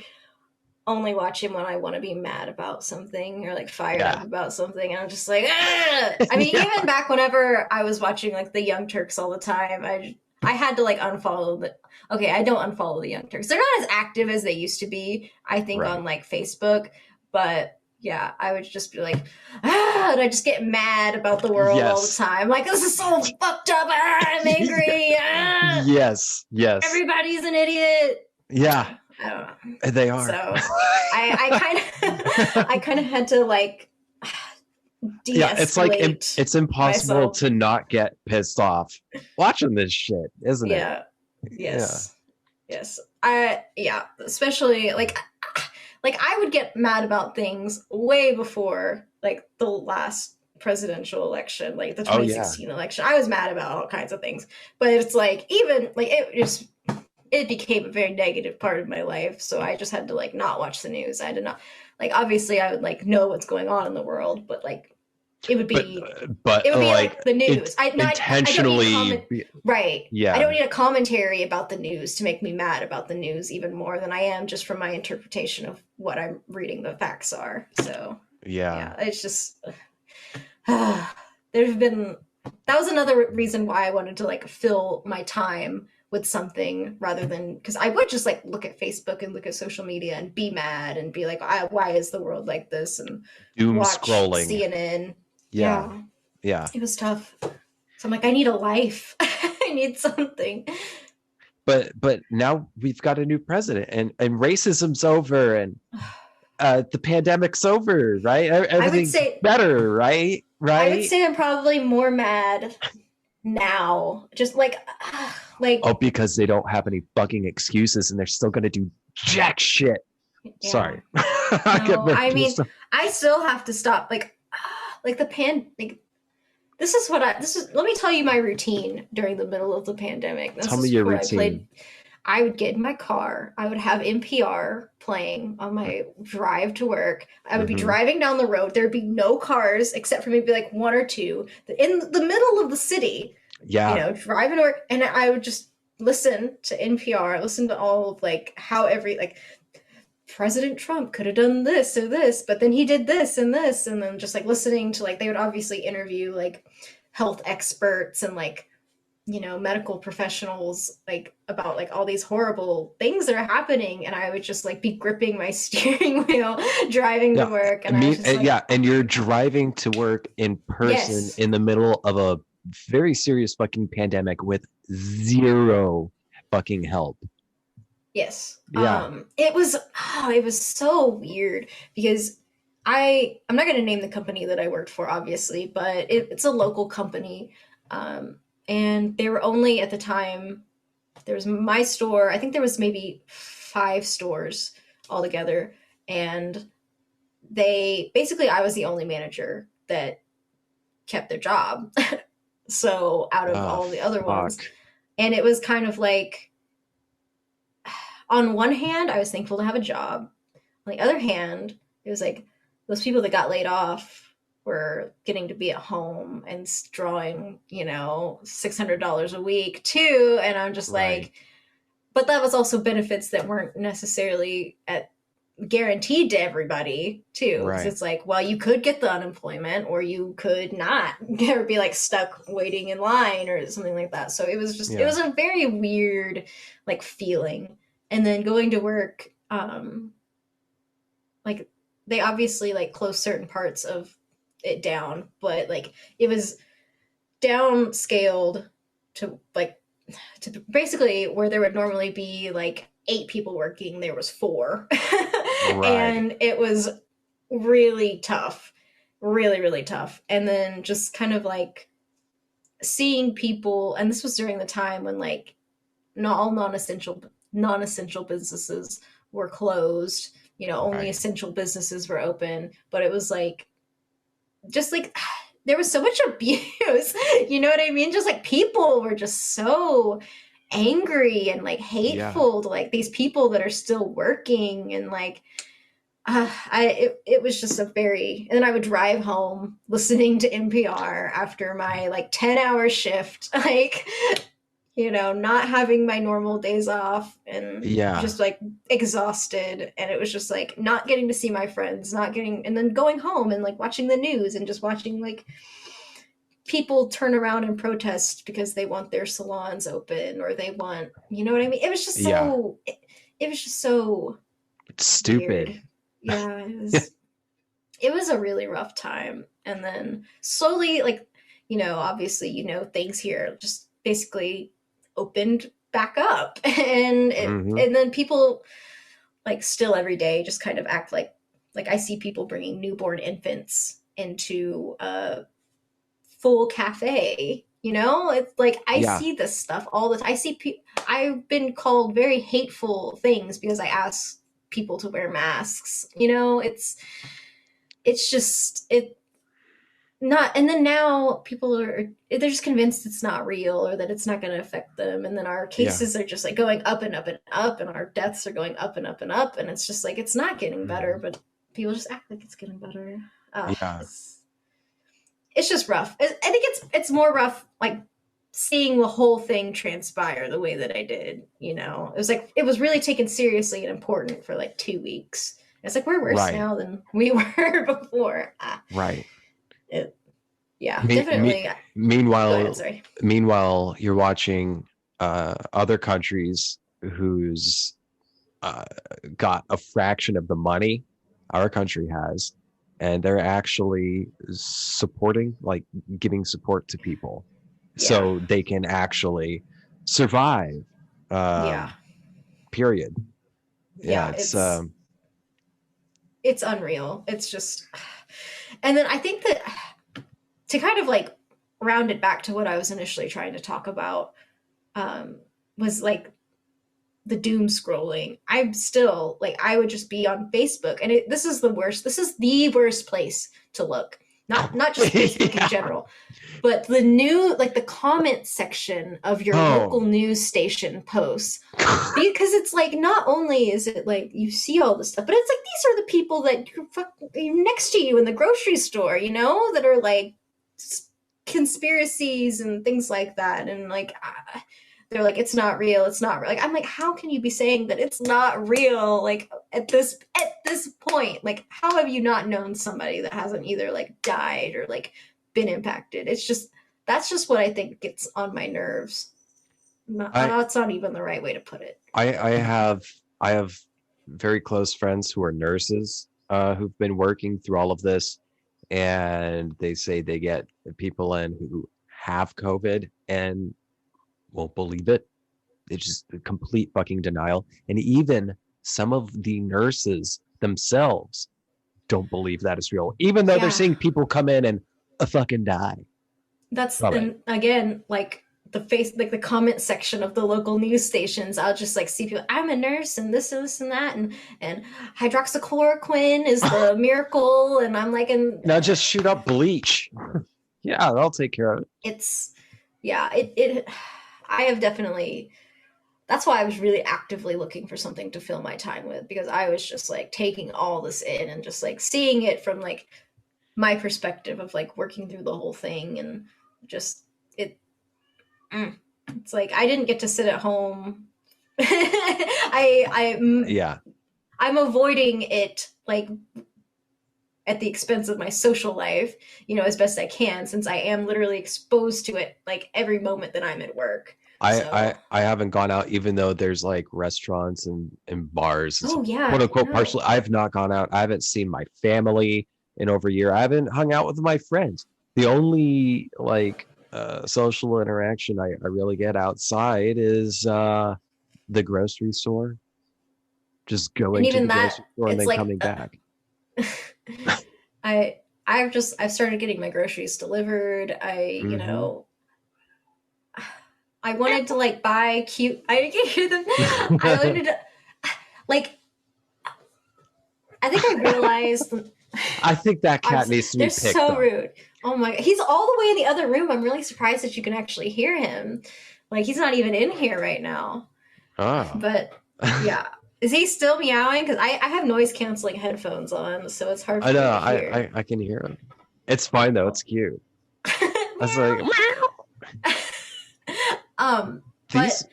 Speaker 2: only watch him when I want to be mad about something or like fired up about something. And I'm just like, ah! I mean, even back whenever I was watching like the Young Turks all the time, I had to like unfollow the. Okay, I don't unfollow the Young Turks. They're not as active as they used to be, I think, on like Facebook. But yeah, I would just be like, and I just get mad about the world all the time. Like, this is so fucked up. I'm angry.
Speaker 1: Yes.
Speaker 2: Everybody's an idiot.
Speaker 1: Yeah.
Speaker 2: I don't know.
Speaker 1: They are.
Speaker 2: So I kind of had to like de-escalate.
Speaker 1: Yeah, it's like it's impossible
Speaker 2: myself.
Speaker 1: to not get pissed off watching this shit, isn't it?
Speaker 2: Yeah. Yes. Especially like I would get mad about things way before like the last presidential election, like the 2016 election. I was mad about all kinds of things, but it's like even like it became a very negative part of my life. So I just had to like not watch the news. I did not like, obviously I would like know what's going on in the world, but like it would be like the news. I right. Yeah. I don't need a commentary about the news to make me mad about the news even more than I am just from my interpretation of what I'm reading the facts are. So yeah, it's just that was another reason why I wanted to like fill my time with something rather than because I would just like look at Facebook and look at social media and be mad and be like, why is the world like this? And
Speaker 1: doom
Speaker 2: watch
Speaker 1: scrolling
Speaker 2: CNN.
Speaker 1: Yeah.
Speaker 2: It was tough. So I'm like, I need a life. I need something.
Speaker 1: But now we've got a new president and racism's over and the pandemic's over, right? Everything's better, right?
Speaker 2: I would say I'm probably more mad now. Just like
Speaker 1: because they don't have any fucking excuses and they're still gonna do jack shit. Yeah. Sorry.
Speaker 2: No, I mean, I still have to stop like this is let me tell you my routine during the middle of the pandemic.
Speaker 1: Tell me your routine.
Speaker 2: I would get in my car. I would have NPR playing on my drive to work. I would be driving down the road. There'd be no cars except for maybe like one or two in the middle of the city.
Speaker 1: Yeah.
Speaker 2: You know, driving to work. And I would just listen to NPR, listen to all of like how President Trump could have done this or this, but then he did this, and then just like listening to like, they would obviously interview like health experts and like, you know, medical professionals like about like all these horrible things that are happening. And I would just like be gripping my steering wheel, driving to work. And
Speaker 1: and you're driving to work in person in the middle of a very serious fucking pandemic with zero fucking help.
Speaker 2: Yes.
Speaker 1: Yeah.
Speaker 2: It was so weird because I'm not going to name the company that I worked for, obviously, but it's a local company. And they were only at the time, there was my store. I think there was maybe 5 stores altogether. And I was the only manager that kept their job. So out of all the other ones. And it was kind of like, on one hand, I was thankful to have a job. on the other hand, it was like those people that got laid off were getting to be at home and drawing, $600 a week too. And I'm just
Speaker 1: Right.
Speaker 2: like, but that was also benefits that weren't necessarily guaranteed to everybody too. Because
Speaker 1: Right.
Speaker 2: it's like, well, you could get the unemployment or you could not, or be like stuck waiting in line or something like that. So it was just, it was a very weird like feeling. And then going to work, like they obviously like closed certain parts of it down, but like it was downscaled to basically where there would normally be like 8 people working, there was 4.
Speaker 1: Right.
Speaker 2: And it was really tough, really, really tough. And then just kind of like seeing people, and this was during the time when like not all non-essential businesses were closed, only
Speaker 1: Right.
Speaker 2: essential businesses were open, but it was like just like there was so much abuse, you know what I mean? Just like people were just so angry and like hateful to like these people that are still working, and like it was just a very, and then I would drive home listening to NPR after my like 10-hour shift, like not having my normal days off and just like exhausted. And it was just like not getting to see my friends, and then going home and like watching the news and just watching like people turn around and protest because they want their salons open or they want, you know what I mean? It was just so, it was just so
Speaker 1: it's stupid.
Speaker 2: Weird. Yeah, it was a really rough time. And then slowly, like, obviously, things here just basically opened back up. And and then people like still every day just kind of act like I see people bringing newborn infants into a full cafe, it's like I see this stuff all the time. I've been called very hateful things because I ask people to wear masks, it's just not. And then now people they're just convinced it's not real or that it's not going to affect them, and then our cases are just like going up and up and up, and our deaths are going up and up and up, and it's just like it's not getting better, but people just act like it's getting better. It's just rough. I think it's more rough like seeing the whole thing transpire the way that I did. It was like it was really taken seriously and important for like 2 weeks. It's like we're worse now than we were before.
Speaker 1: Right.
Speaker 2: Definitely.
Speaker 1: Meanwhile, you're watching other countries who's got a fraction of the money our country has, and they're actually supporting, like giving support to people so they can actually survive. Period.
Speaker 2: It's unreal. It's just, and then I think that to kind of like round it back to what I was initially trying to talk about, was like the doom scrolling. I'm still like, I would just be on Facebook, and this is the worst. This is the worst place to look. Not just Facebook in general, but the comment section of your local news station posts, because it's like not only is it like you see all this stuff, but it's like these are the people that are next to you in the grocery store, that are like conspiracies and things like that, and like they're like, it's not real, it's not real. Like I'm like, how can you be saying that it's not real? Like at this point, like how have you not known somebody that hasn't either like died or like been impacted? That's just what I think gets on my nerves. It's not even the right way to put it.
Speaker 1: I have very close friends who are nurses who've been working through all of this, and they say they get people in who have COVID and won't believe it. It's just a complete fucking denial. And even some of the nurses themselves don't believe that is real, even though they're seeing people come in and fucking die.
Speaker 2: That's again, like the comment section of the local news stations. I'll just like see people, I'm a nurse and this and that, and hydroxychloroquine is the miracle, and I'm like, and
Speaker 1: now just shoot up bleach. Yeah, I'll take care of it.
Speaker 2: It's I have definitely that's why I was really actively looking for something to fill my time with, because I was just like taking all this in and just like seeing it from like my perspective of like working through the whole thing, and just it's like I didn't get to sit at home.
Speaker 1: Yeah.
Speaker 2: I'm avoiding it like at the expense of my social life, as best I can, since I am literally exposed to it like every moment that I'm at work.
Speaker 1: I haven't gone out, even though there's like restaurants and bars and
Speaker 2: Oh
Speaker 1: some
Speaker 2: yeah,
Speaker 1: quote unquote
Speaker 2: no.
Speaker 1: partially. I've not gone out. I haven't seen my family in over a year. I haven't hung out with my friends. The only like social interaction I really get outside is the grocery store. Just
Speaker 2: And
Speaker 1: going to
Speaker 2: even
Speaker 1: the
Speaker 2: that,
Speaker 1: grocery store and
Speaker 2: it's
Speaker 1: then
Speaker 2: like
Speaker 1: coming back.
Speaker 2: I've started getting my groceries delivered. I wanted to like buy cute. I can hear them. I wanted to, like. I think I realized.
Speaker 1: I think that cat needs to be
Speaker 2: they're
Speaker 1: picked
Speaker 2: so
Speaker 1: up.
Speaker 2: rude. Oh my god, he's all the way in the other room. I'm really surprised that you can actually hear him. Like he's not even in here right now.
Speaker 1: Oh.
Speaker 2: But yeah, is he still meowing? Because I have noise canceling headphones on, so it's hard for
Speaker 1: I
Speaker 2: me
Speaker 1: know.
Speaker 2: to hear.
Speaker 1: I can hear him. It's fine though. It's cute. I was like,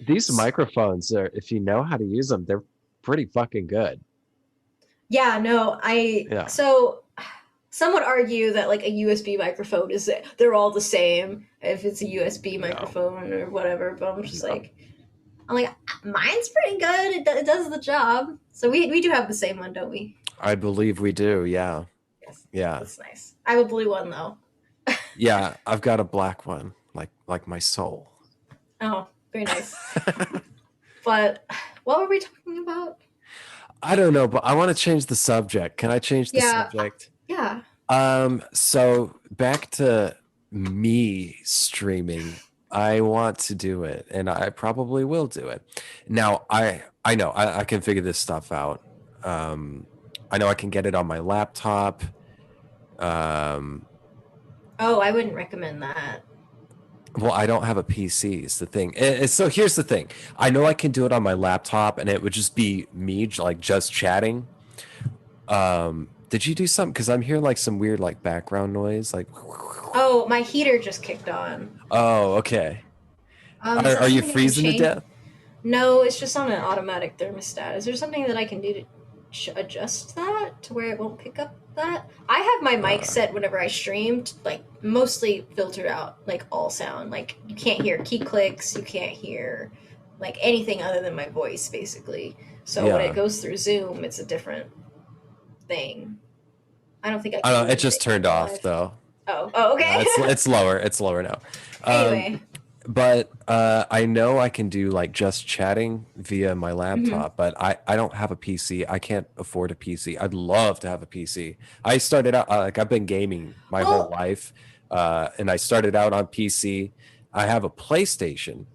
Speaker 1: these microphones are, if you know how to use them, they're pretty fucking good.
Speaker 2: Yeah, no, so some would argue that like a USB microphone they're all the same if it's a USB microphone or whatever, but I'm just like mine's pretty good. It does the job. So we do have the same one, don't we?
Speaker 1: I believe we do. Yeah.
Speaker 2: Yes.
Speaker 1: Yeah.
Speaker 2: That's nice. I have a blue one though.
Speaker 1: Yeah, I've got a black one, like my soul.
Speaker 2: Oh, very nice. But what were we talking about?
Speaker 1: I don't know, but I want to change the subject. Can I change the subject?
Speaker 2: Yeah.
Speaker 1: So back to me streaming. I want to do it, and I probably will do it. Now, I know I can figure this stuff out. I know I can get it on my laptop.
Speaker 2: Oh, I wouldn't recommend that.
Speaker 1: Well, I don't have a PC is the thing. So here's the thing. I know I can do it on my laptop, and it would just be me like just chatting. Did you do something? Because I'm hearing like some weird like background noise. Like,
Speaker 2: oh, my heater just kicked on.
Speaker 1: Oh, okay. Are you
Speaker 2: something
Speaker 1: freezing to death?
Speaker 2: No, it's just on an automatic thermostat. Is there something that I can do to adjust that to where it won't pick up that? I have my mic set whenever I streamed, like mostly filtered out, like all sound. Like you can't hear key clicks, you can't hear like anything other than my voice, basically. So when it goes through Zoom, it's a different thing. I don't think I can.
Speaker 1: I don't know. It just turned off though.
Speaker 2: Oh, okay.
Speaker 1: It's lower. It's lower now.
Speaker 2: Anyway.
Speaker 1: But I know I can do like just chatting via my laptop, but I don't have a PC. I can't afford a PC. I'd love to have a PC. I started out like I've been gaming my whole life, and I started out on PC. I have a PlayStation,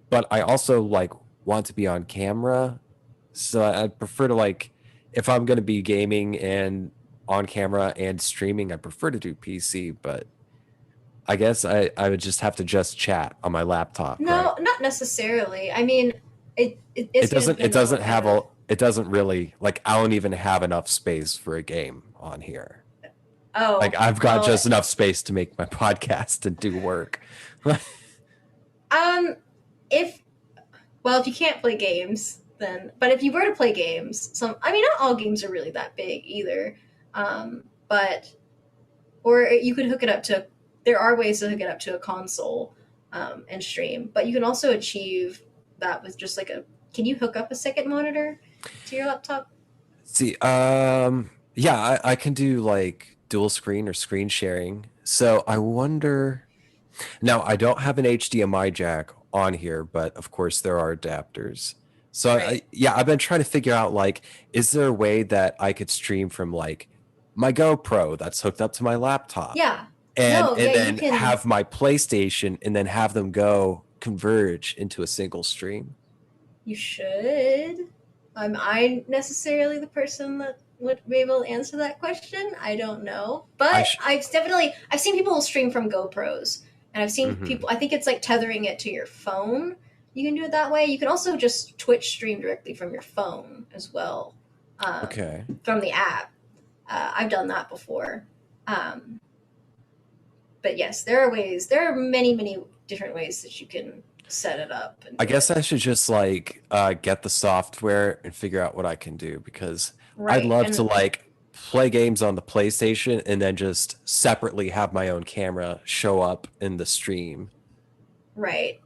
Speaker 1: but I also like want to be on camera, so I'd prefer to like if I'm going to be gaming and on camera and streaming, I prefer to do PC, but I guess I would just have to just chat on my laptop.
Speaker 2: No, right? Not necessarily. I mean, it
Speaker 1: doesn't really like I don't even have enough space for a game on here.
Speaker 2: Oh,
Speaker 1: like I've got just enough space to make my podcast and do work.
Speaker 2: If you can't play games, then but if you were to play games, not all games are really that big either. Or you could hook it up to. There are ways to hook it up to a console and stream, but you can also achieve that with just like can you hook up a second monitor to your laptop?
Speaker 1: See, yeah, I can do like dual screen or screen sharing. So I wonder, now I don't have an HDMI jack on here, but of course there are adapters. So right. I've been trying to figure out like, is there a way that I could stream from like my GoPro that's hooked up to my laptop?
Speaker 2: Yeah.
Speaker 1: And then have my PlayStation and then have them converge into a single stream.
Speaker 2: You should. Am I necessarily the person that would be able to answer that question? I don't know. But I've seen people stream from GoPros. And I've seen people, I think it's like tethering it to your phone. you can do it that way. You can also just Twitch stream directly from your phone as well,
Speaker 1: Okay.
Speaker 2: from the app. I've done that before. But yes, there are many different ways that you can set it up.
Speaker 1: I guess I should just like get the software and figure out what I can do, because I'd love to like play games on the PlayStation and then just separately have my own camera show up in the stream.
Speaker 2: Right.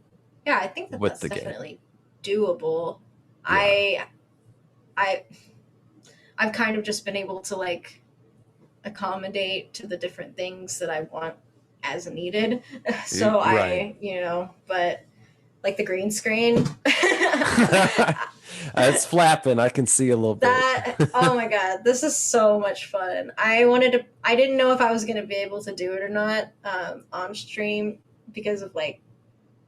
Speaker 2: Yeah, I think that that's definitely doable.
Speaker 1: Yeah.
Speaker 2: I've kind of just been able to like accommodate to the different things that I want as needed. So
Speaker 1: Right.
Speaker 2: but like the green screen.
Speaker 1: It's flapping. I can see a little bit.
Speaker 2: Oh my God, this is so much fun. I didn't know if I was going to be able to do it or not on stream because of like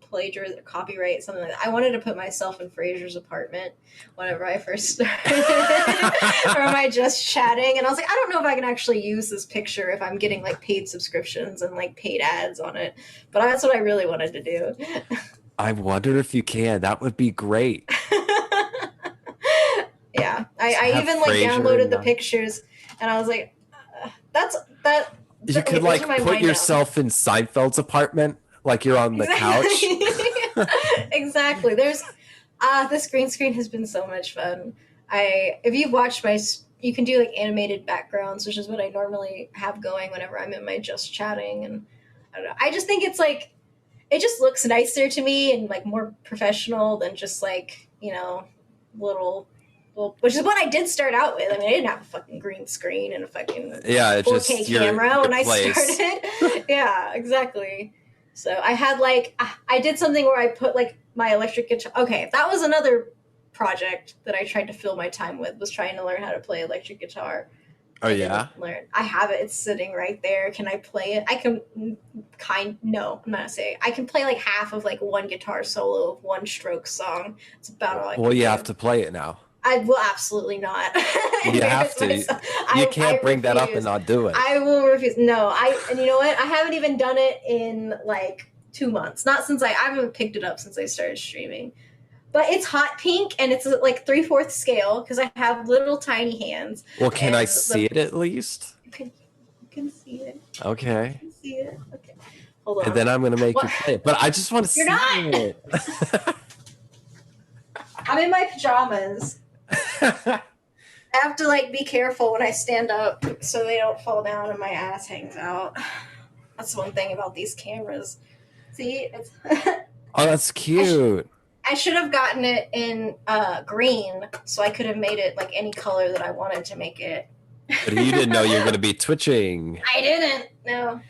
Speaker 2: plagiarism or copyright, something like that. I wanted to put myself in Fraser's apartment whenever I first started or am I just chatting, and I was like, I don't know if I can actually use this picture if I'm getting like paid subscriptions and like paid ads on it, but that's what I really wanted to do.
Speaker 1: I wonder if you can. That would be great.
Speaker 2: Yeah, I even like downloaded the pictures and I was like,
Speaker 1: you could like put yourself in Seinfeld's apartment, like you're on the couch.
Speaker 2: Exactly. There's this green screen has been so much fun. If you've watched you can do like animated backgrounds, which is what I normally have going whenever I'm in my just chatting, and I don't know. I just think it's like it just looks nicer to me and like more professional than just like, little, which is what I did start out with. I mean, I didn't have a fucking green screen and a fucking 4K camera when I started. Yeah, exactly. So I had like, I did something where I put like my electric guitar. Okay, that was another project that I tried to fill my time with, was trying to learn how to play electric guitar.
Speaker 1: Oh, yeah?
Speaker 2: I have it. It's sitting right there. Can I play it? I can no, I'm not gonna say. I can play like half of like one guitar solo of one stroke song. It's about all I can do.
Speaker 1: You have to play it now.
Speaker 2: I will absolutely not.
Speaker 1: You have to. You can't bring that up and not do it.
Speaker 2: I will refuse. No, and you know what? I haven't even done it in like 2 months. Not since I haven't picked it up since I started streaming. But it's hot pink and it's like 3/4 scale because I have little tiny hands.
Speaker 1: Well, can I see it at least?
Speaker 2: You can see it.
Speaker 1: Okay.
Speaker 2: You can see it. Okay. Hold on.
Speaker 1: And then I'm going to make you play it. But I just want to see it.
Speaker 2: I'm in my pajamas. I have to like be careful when I stand up so they don't fall down and my ass hangs out. That's one thing about these cameras. See?
Speaker 1: Oh, that's cute.
Speaker 2: I should have gotten it in green so I could have made it like any color that I wanted to make it.
Speaker 1: But you didn't know you were going to be twitching.
Speaker 2: I didn't. No.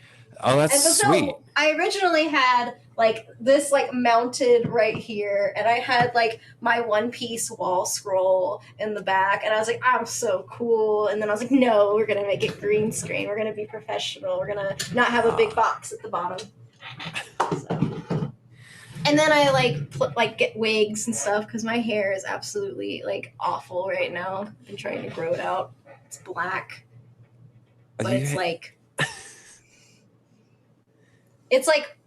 Speaker 1: Oh, that's sweet.
Speaker 2: So I originally had like this like mounted right here, and I had like my One Piece wall scroll in the back, and I was like, I'm so cool. And then I was like, no, we're gonna make it green screen. We're gonna be professional. We're gonna not have a big box at the bottom. So. And then I like get wigs and stuff because my hair is absolutely like awful right now. I've been trying to grow it out. It's black, but it's like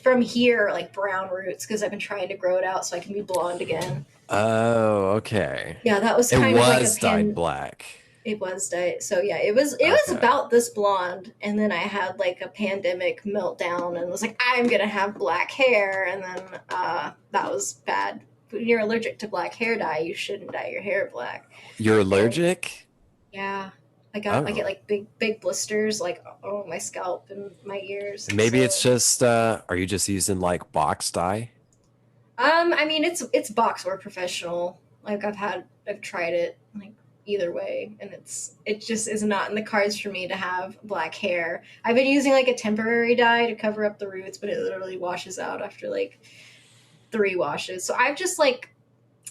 Speaker 2: from here like brown roots because I've been trying to grow it out so I can be blonde again.
Speaker 1: Oh, okay.
Speaker 2: Yeah, that was kind of like
Speaker 1: it was dyed black.
Speaker 2: It was dyed. So yeah, it was about this blonde, and then I had like a pandemic meltdown and was like, I'm gonna have black hair, and then that was bad. When you're allergic to black hair dye, you shouldn't dye your hair black.
Speaker 1: You're allergic?
Speaker 2: Yeah. I get like big blisters like on my scalp and my ears.
Speaker 1: Maybe it's just are you just using like box dye?
Speaker 2: I mean it's box or professional. Like I've tried it like either way, and it just is not in the cards for me to have black hair. I've been using like a temporary dye to cover up the roots, but it literally washes out after like 3 washes. So I've just like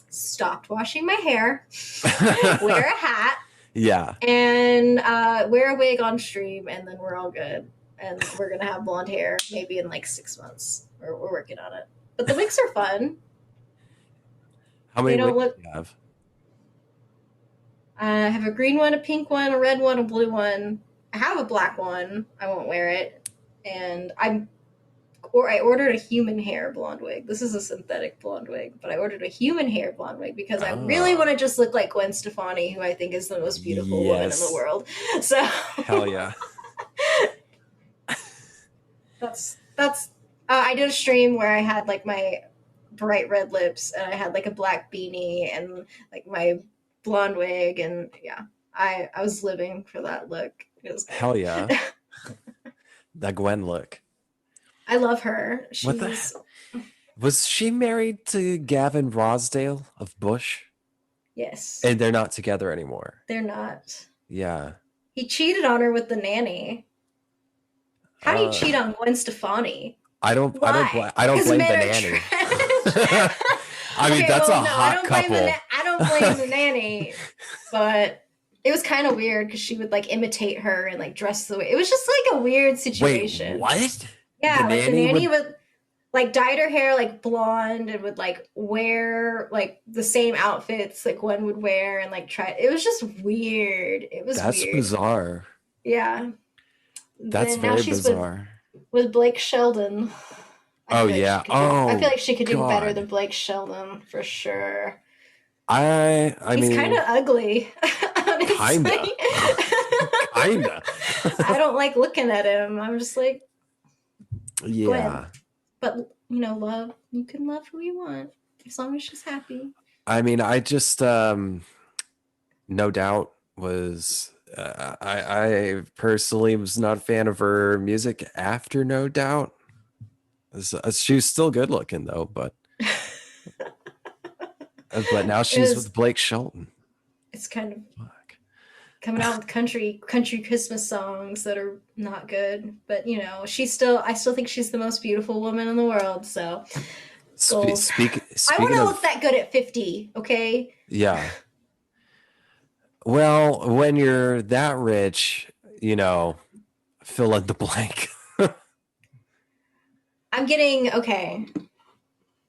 Speaker 2: stopped washing my hair, wear a hat.
Speaker 1: Yeah.
Speaker 2: And wear a wig on stream, and then we're all good. And we're going to have blonde hair maybe in like 6 months. We're working on it. But the wigs are fun.
Speaker 1: How many wigs do you have?
Speaker 2: I have a green one, a pink one, a red one, a blue one. I have a black one. I won't wear it. And I'm I ordered a human hair blonde wig. This is a synthetic blonde wig, but I ordered a human hair blonde wig because I really want to just look like Gwen Stefani, who I think is the most beautiful woman in the world. So
Speaker 1: hell yeah.
Speaker 2: that's I did a stream where I had like my bright red lips and I had like a black beanie and like my blonde wig, and yeah, I was living for that look. It was good.
Speaker 1: Hell yeah. That Gwen look.
Speaker 2: I love her.
Speaker 1: Was she married to Gavin Rosdale of Bush?
Speaker 2: Yes.
Speaker 1: And they're not together anymore.
Speaker 2: They're not.
Speaker 1: Yeah.
Speaker 2: He cheated on her with the nanny. How do you cheat on Gwen Stefani?
Speaker 1: I don't blame the nanny. I mean, that's a hot couple.
Speaker 2: I don't blame the nanny, but it was kind of weird because she would like imitate her and like dress the way. It was just like a weird situation.
Speaker 1: Wait, what?
Speaker 2: Yeah, the nanny would like dyed her hair like blonde and would like wear like the same outfits like Gwen would wear and like try. It was just weird.
Speaker 1: That's bizarre.
Speaker 2: Yeah.
Speaker 1: That's very bizarre.
Speaker 2: With Blake Sheldon.
Speaker 1: I feel
Speaker 2: like she could do better than Blake Sheldon for sure.
Speaker 1: I mean,
Speaker 2: he's kind of ugly.
Speaker 1: Kinda.
Speaker 2: I don't like looking at him. I'm just like,
Speaker 1: yeah.
Speaker 2: Gwen. But love. You can love who you want as long as she's happy.
Speaker 1: I mean, I just No Doubt was. I personally was not a fan of her music after No Doubt. She was still good looking though, but now she's with Blake Shelton.
Speaker 2: It's kind of coming out with country Christmas songs that are not good, but I still think she's the most beautiful woman in the world. So I want to look that good at 50. Okay.
Speaker 1: Yeah. Well, when you're that rich, fill in the blank.
Speaker 2: I'm getting, okay,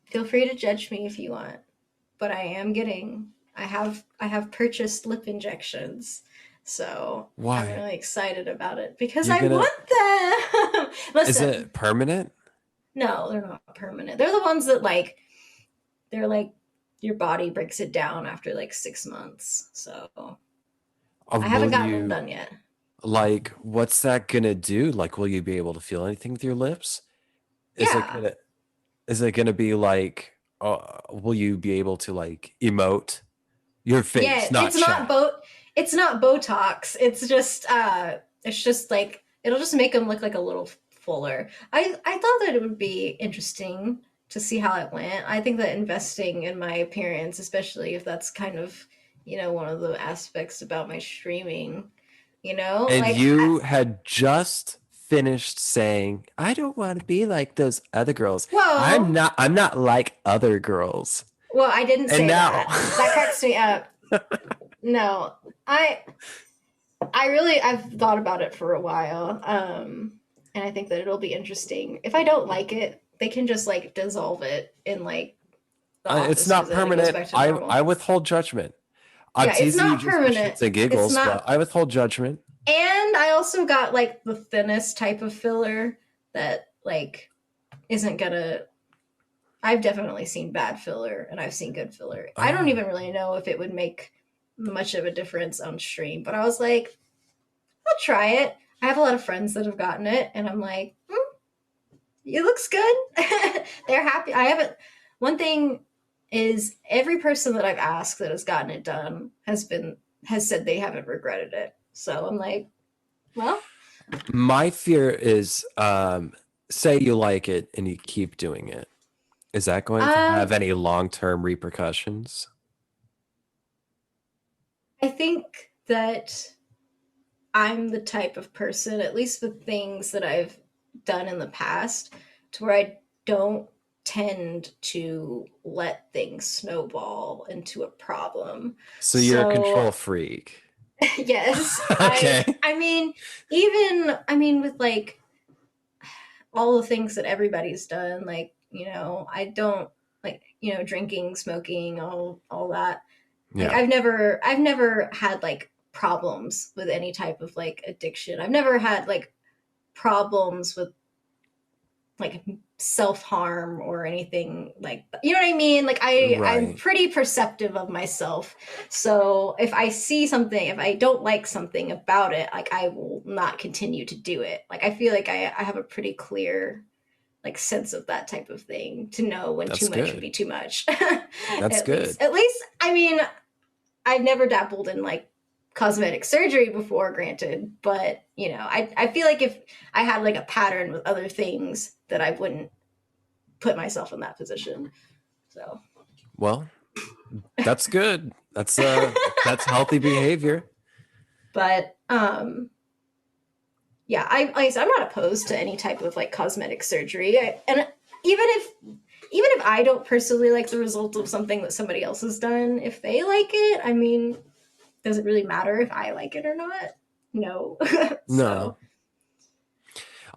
Speaker 2: feel free to judge me if you want, but I have purchased lip injections. So
Speaker 1: why?
Speaker 2: I'm really excited about it because I want them. Listen,
Speaker 1: is it permanent?
Speaker 2: No, they're not permanent. They're the ones that they're like your body breaks it down after like 6 months. So I haven't gotten them done yet.
Speaker 1: Like, what's that gonna do? Like, will you be able to feel anything with your lips? Is it gonna be like, will you be able to like emote your face?
Speaker 2: Yeah, it's not Botox. It's just like it'll just make them look like a little fuller. I thought that it would be interesting to see how it went. I think that investing in my appearance, especially if that's kind of one of the aspects about my streaming,
Speaker 1: and you had just finished saying, I don't want to be like those other girls.
Speaker 2: Well,
Speaker 1: I'm not like other girls.
Speaker 2: Well, I didn't say that. That cracks me up. No, I've thought about it for a while. And I think that it'll be interesting. If I don't like it, they can just like dissolve it in like
Speaker 1: it's not permanent. I withhold judgment.
Speaker 2: It's not permanent.
Speaker 1: It's giggles, but I withhold judgment.
Speaker 2: And I also got like the thinnest type of filler that like isn't gonna. I've definitely seen bad filler and I've seen good filler. I don't even really know if it would make much of a difference on stream, but I was like, I'll try it. I have a lot of friends that have gotten it and I'm like, it looks good. They're happy. One thing is every person that I've asked that has gotten it done has said they haven't regretted it. So I'm like, well.
Speaker 1: My fear is, say you like it and you keep doing it. Is that going to have any long-term repercussions?
Speaker 2: I think that I'm the type of person, at least with things that I've done in the past, to where I don't tend to let things snowball into a problem.
Speaker 1: So you're a control freak.
Speaker 2: Yes.
Speaker 1: Okay.
Speaker 2: I mean, with like all the things that everybody's done, like, I don't like, drinking, smoking, all that. Like, yeah. I've never had like problems with any type of like addiction. I've never had like problems with like self-harm or anything like that. You know what I mean? Like I'm
Speaker 1: Right.
Speaker 2: pretty perceptive of myself. So if I see something, if I don't like something about it, like I will not continue to do it. Like I feel like I have a pretty clear like sense of that type of thing to know when too
Speaker 1: That's
Speaker 2: much would
Speaker 1: good.
Speaker 2: be too much.
Speaker 1: That's
Speaker 2: At
Speaker 1: good.
Speaker 2: least, I mean, I've never dabbled in like cosmetic surgery before, granted, but you know, I feel like if I had like a pattern with other things that I wouldn't put myself in that position. So
Speaker 1: Well, that's good. That's healthy behavior.
Speaker 2: but yeah, I'm not opposed to any type of like cosmetic surgery. And even if I don't personally like the result of something that somebody else has done, if they like it, I mean, does it really matter if I like it or not? No.
Speaker 1: No.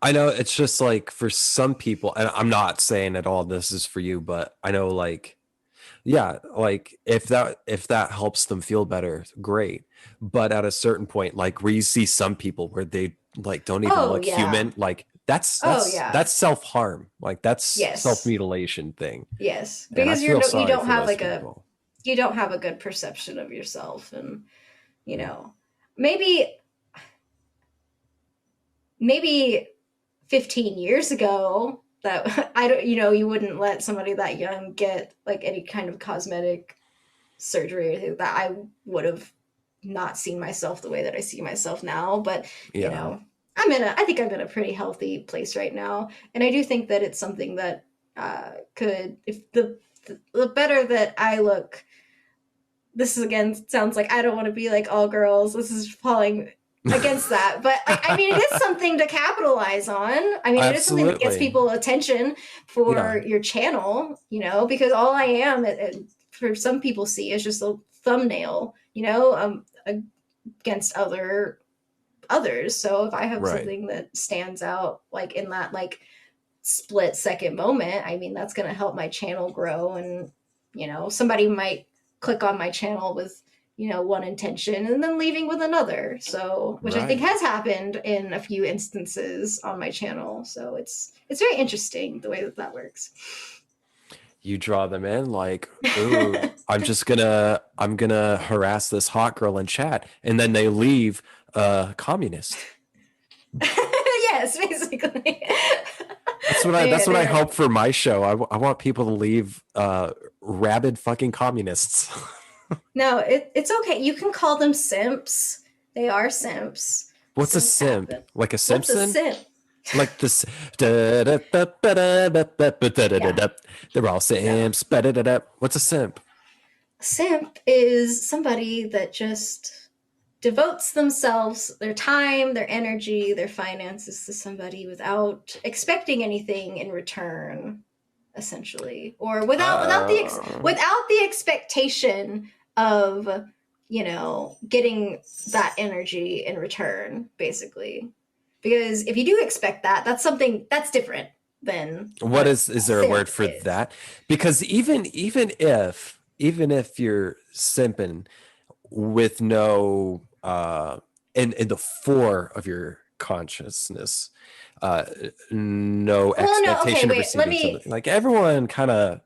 Speaker 1: I know it's just like for some people, and I'm not saying at all this is for you, but I know like, yeah, like if that helps them feel better, great. But at a certain point, like where you see some people where they like don't even
Speaker 2: Oh
Speaker 1: look
Speaker 2: yeah.
Speaker 1: human, like that's
Speaker 2: Oh yeah.
Speaker 1: self-harm. Like that's
Speaker 2: Yes.
Speaker 1: self-mutilation thing.
Speaker 2: Yes.
Speaker 1: And I
Speaker 2: Because
Speaker 1: feel
Speaker 2: you
Speaker 1: sorry
Speaker 2: don't
Speaker 1: for
Speaker 2: have
Speaker 1: those
Speaker 2: like
Speaker 1: people.
Speaker 2: you don't have a good perception of yourself, and you know, maybe 15 years ago that I don't, you know, you wouldn't let somebody that young get like any kind of cosmetic surgery, that I would have not seen myself the way that I see myself now. But, you
Speaker 1: Yeah.
Speaker 2: know, I think I'm in a pretty healthy place right now. And I do think that it's something that could, if the better that I look, this is again sounds like I don't want to be like all girls. This is falling against that, but like I mean, it is something to capitalize on. I mean, it is something that gets
Speaker 1: Absolutely.
Speaker 2: people attention for
Speaker 1: Yeah.
Speaker 2: your channel, you know, because all I am, for some people see, is just a thumbnail, you know, against others. So if I have
Speaker 1: Right.
Speaker 2: something that stands out, like in that like split second moment, I mean, that's going to help my channel grow. And you know, somebody might click on my channel with, you know, one intention and then leaving with another, so which I think
Speaker 1: Right.
Speaker 2: has happened in a few instances on my channel. So it's very interesting the way that works.
Speaker 1: You draw them in like, ooh, I'm gonna harass this hot girl in chat, and then they leave communist.
Speaker 2: Yes, basically.
Speaker 1: That's what I
Speaker 2: They're
Speaker 1: hope for my show. I want people to leave rabid fucking communists.
Speaker 2: no, it's okay. You can call them simps. They are simps.
Speaker 1: What's a
Speaker 2: Simps
Speaker 1: simp?
Speaker 2: happen.
Speaker 1: Like a
Speaker 2: What's a
Speaker 1: Simpson?
Speaker 2: simp?
Speaker 1: Like this.
Speaker 2: Yeah.
Speaker 1: They're all
Speaker 2: No.
Speaker 1: simps. What's a simp?
Speaker 2: Simp is somebody that just devotes themselves, their time, their energy, their finances to somebody without expecting anything in return, essentially, or without the expectation of, you know, getting that energy in return, basically. Because if you do expect that, that's something that's different than
Speaker 1: What
Speaker 2: what
Speaker 1: is there a
Speaker 2: simp
Speaker 1: word for
Speaker 2: is.
Speaker 1: that? Because even if you're simping with no in the fore of your consciousness, uh no
Speaker 2: Well, no, okay,
Speaker 1: expectation of
Speaker 2: wait. Let
Speaker 1: receiving something,
Speaker 2: me
Speaker 1: like everyone kind of,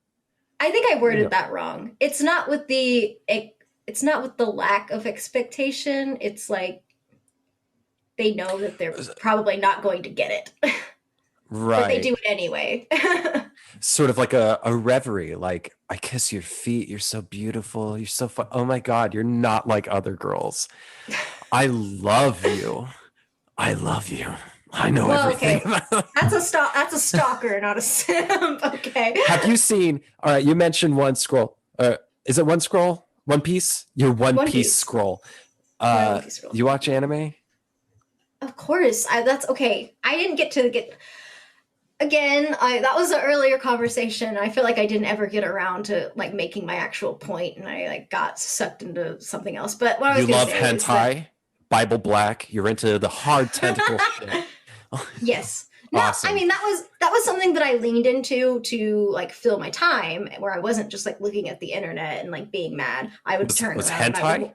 Speaker 2: I think I
Speaker 1: you
Speaker 2: worded
Speaker 1: know.
Speaker 2: that wrong. It's not with the lack of expectation. It's like they know that they're probably not going to get it, but they do
Speaker 1: Right.
Speaker 2: it anyway.
Speaker 1: Sort of like a reverie, like, I kiss your feet, you're so beautiful, you're so fun, oh my god, you're not like other girls, I love you, I love you, I know
Speaker 2: Well,
Speaker 1: everything
Speaker 2: okay,
Speaker 1: about.
Speaker 2: that's a stalker, not a simp. Okay.
Speaker 1: Have you seen, all right, you mentioned one scroll, is it one scroll, One Piece, your One
Speaker 2: One
Speaker 1: Piece
Speaker 2: Piece.
Speaker 1: scroll,
Speaker 2: My One Piece girl.
Speaker 1: you watch anime?
Speaker 2: Of course, that's okay. I didn't get again. That was an earlier conversation. I feel like I didn't ever get around to like making my actual point, and I like got sucked into something else. But what I was
Speaker 1: You
Speaker 2: gonna
Speaker 1: love
Speaker 2: say is that
Speaker 1: hentai, Bible Black, you're into the hard tentacle shit.
Speaker 2: yes. No, I
Speaker 1: Awesome.
Speaker 2: mean that was something that I leaned into to like fill my time, where I wasn't just like looking at the internet and like being mad. I would turn
Speaker 1: Was
Speaker 2: around and I would
Speaker 1: hentai?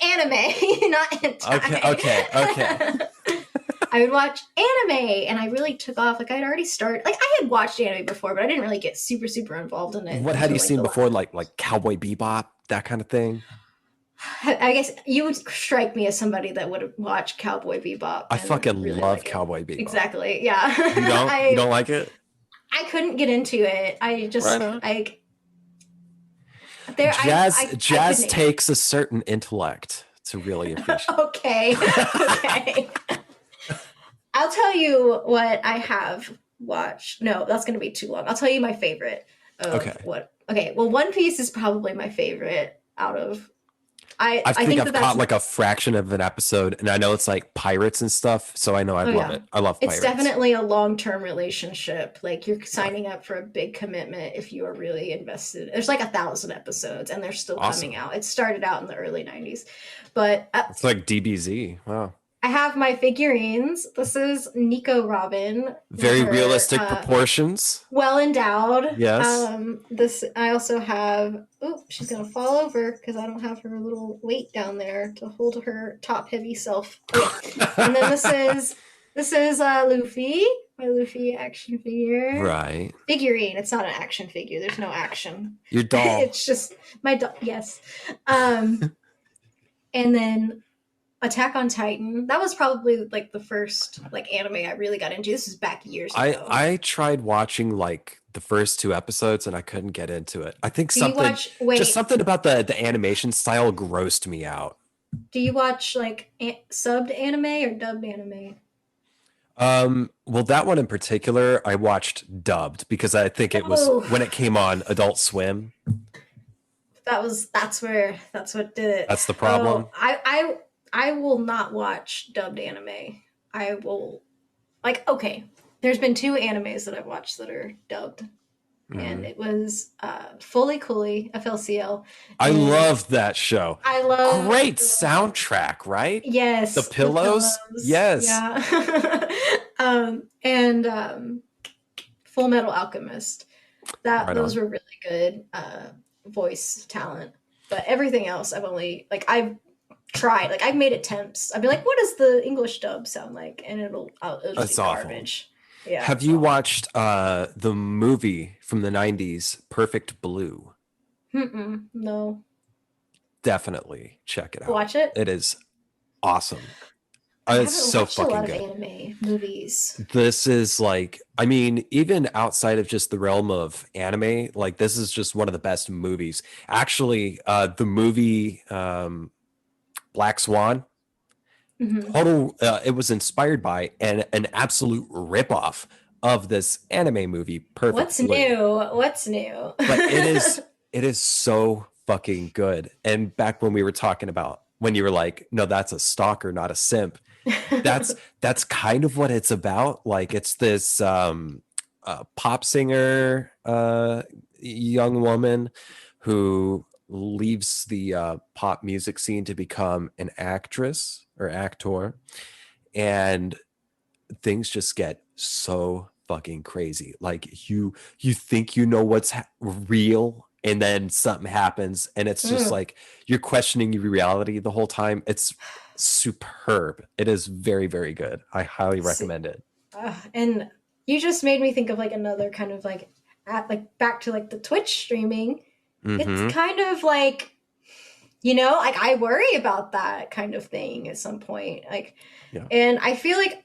Speaker 2: anime, not
Speaker 1: Okay,
Speaker 2: hentai.
Speaker 1: okay, okay.
Speaker 2: I would watch anime, and I really took off. Like I'd already started. Like I had watched anime before, but I didn't really get super involved in it.
Speaker 1: What had
Speaker 2: until,
Speaker 1: you
Speaker 2: like,
Speaker 1: seen before? Like Cowboy Bebop, that kind of thing?
Speaker 2: I guess you would strike me as somebody that would watch Cowboy Bebop
Speaker 1: I
Speaker 2: and
Speaker 1: fucking
Speaker 2: really
Speaker 1: love
Speaker 2: like it.
Speaker 1: Cowboy Bebop.
Speaker 2: Exactly. Yeah.
Speaker 1: You don't? You don't like it?
Speaker 2: I couldn't get into it. I just
Speaker 1: Right on.
Speaker 2: I
Speaker 1: Jazz
Speaker 2: couldn't.
Speaker 1: takes a certain intellect to really appreciate.
Speaker 2: Okay. Okay. I'll tell you what I have watched. No, that's going to be too long. I'll tell you my favorite of
Speaker 1: Okay.
Speaker 2: what. Okay. Well, One Piece is probably my favorite out of.
Speaker 1: I think
Speaker 2: think
Speaker 1: I've
Speaker 2: that's
Speaker 1: caught like a fraction of an episode, and I know it's like pirates and stuff, so I know I'd love it. I love pirates.
Speaker 2: It's definitely a long-term relationship. Like you're signing up for a big commitment if you are really invested. There's like 1,000 episodes, and they're still coming out. It started out in the early 90s, but
Speaker 1: it's like DBZ. Wow.
Speaker 2: I have my figurines. This is Nico Robin.
Speaker 1: Very realistic proportions.
Speaker 2: Well endowed.
Speaker 1: Yes.
Speaker 2: This I also have. Oh, she's gonna fall over because I don't have her little weight down there to hold her top heavy self. Okay. And then this is Luffy, my Luffy action figure.
Speaker 1: Right.
Speaker 2: Figurine. It's not an action figure. There's no action.
Speaker 1: Your doll.
Speaker 2: It's just my doll. Yes. And then Attack on Titan. That was probably like the first like anime I really got into. This is back years ago.
Speaker 1: I tried watching like the first 2 episodes and I couldn't get into it. I think just something about the animation style grossed me out.
Speaker 2: Do you watch like subbed anime or dubbed anime?
Speaker 1: Well, that one in particular, I watched dubbed because I think it was when it came on Adult Swim.
Speaker 2: That's what did it.
Speaker 1: That's the problem.
Speaker 2: I will not watch dubbed anime. I will okay. There's been 2 animes that I've watched that are dubbed. And it was Fully Cooley, FLCL.
Speaker 1: I love that show.
Speaker 2: I love
Speaker 1: great soundtrack, right?
Speaker 2: Yes.
Speaker 1: The pillows. Yes.
Speaker 2: Yeah. And Full Metal Alchemist. Those were really good voice talent. But everything else I've tried. Like I've made attempts. I'd be like, what does the English dub sound like? And it'll just be garbage. Yeah.
Speaker 1: Have you watched the movie from the 90s, Perfect Blue?
Speaker 2: No.
Speaker 1: Definitely check it out.
Speaker 2: Watch it.
Speaker 1: It is awesome. It's so fucking good.
Speaker 2: Anime movies.
Speaker 1: This is like, I mean, even outside of just the realm of anime, like this is just one of the best movies. Actually, the movie Black Swan. Total. It was inspired by an absolute ripoff of this anime movie. Perfect.
Speaker 2: What's new?
Speaker 1: But it is so fucking good. And back when we were talking about when you were like, no, that's a stalker, not a simp. That's kind of what it's about. Like it's this pop singer, young woman who leaves the pop music scene to become an actress or actor, and things just get so fucking crazy. Like you think you know what's real, and then something happens, and it's just like you're questioning your reality the whole time. It's superb. It is very, very good. I highly recommend it.
Speaker 2: And you just made me think of like another kind of like back to like the Twitch streaming. It's kind of like, like I worry about that kind of thing at some point. And I feel like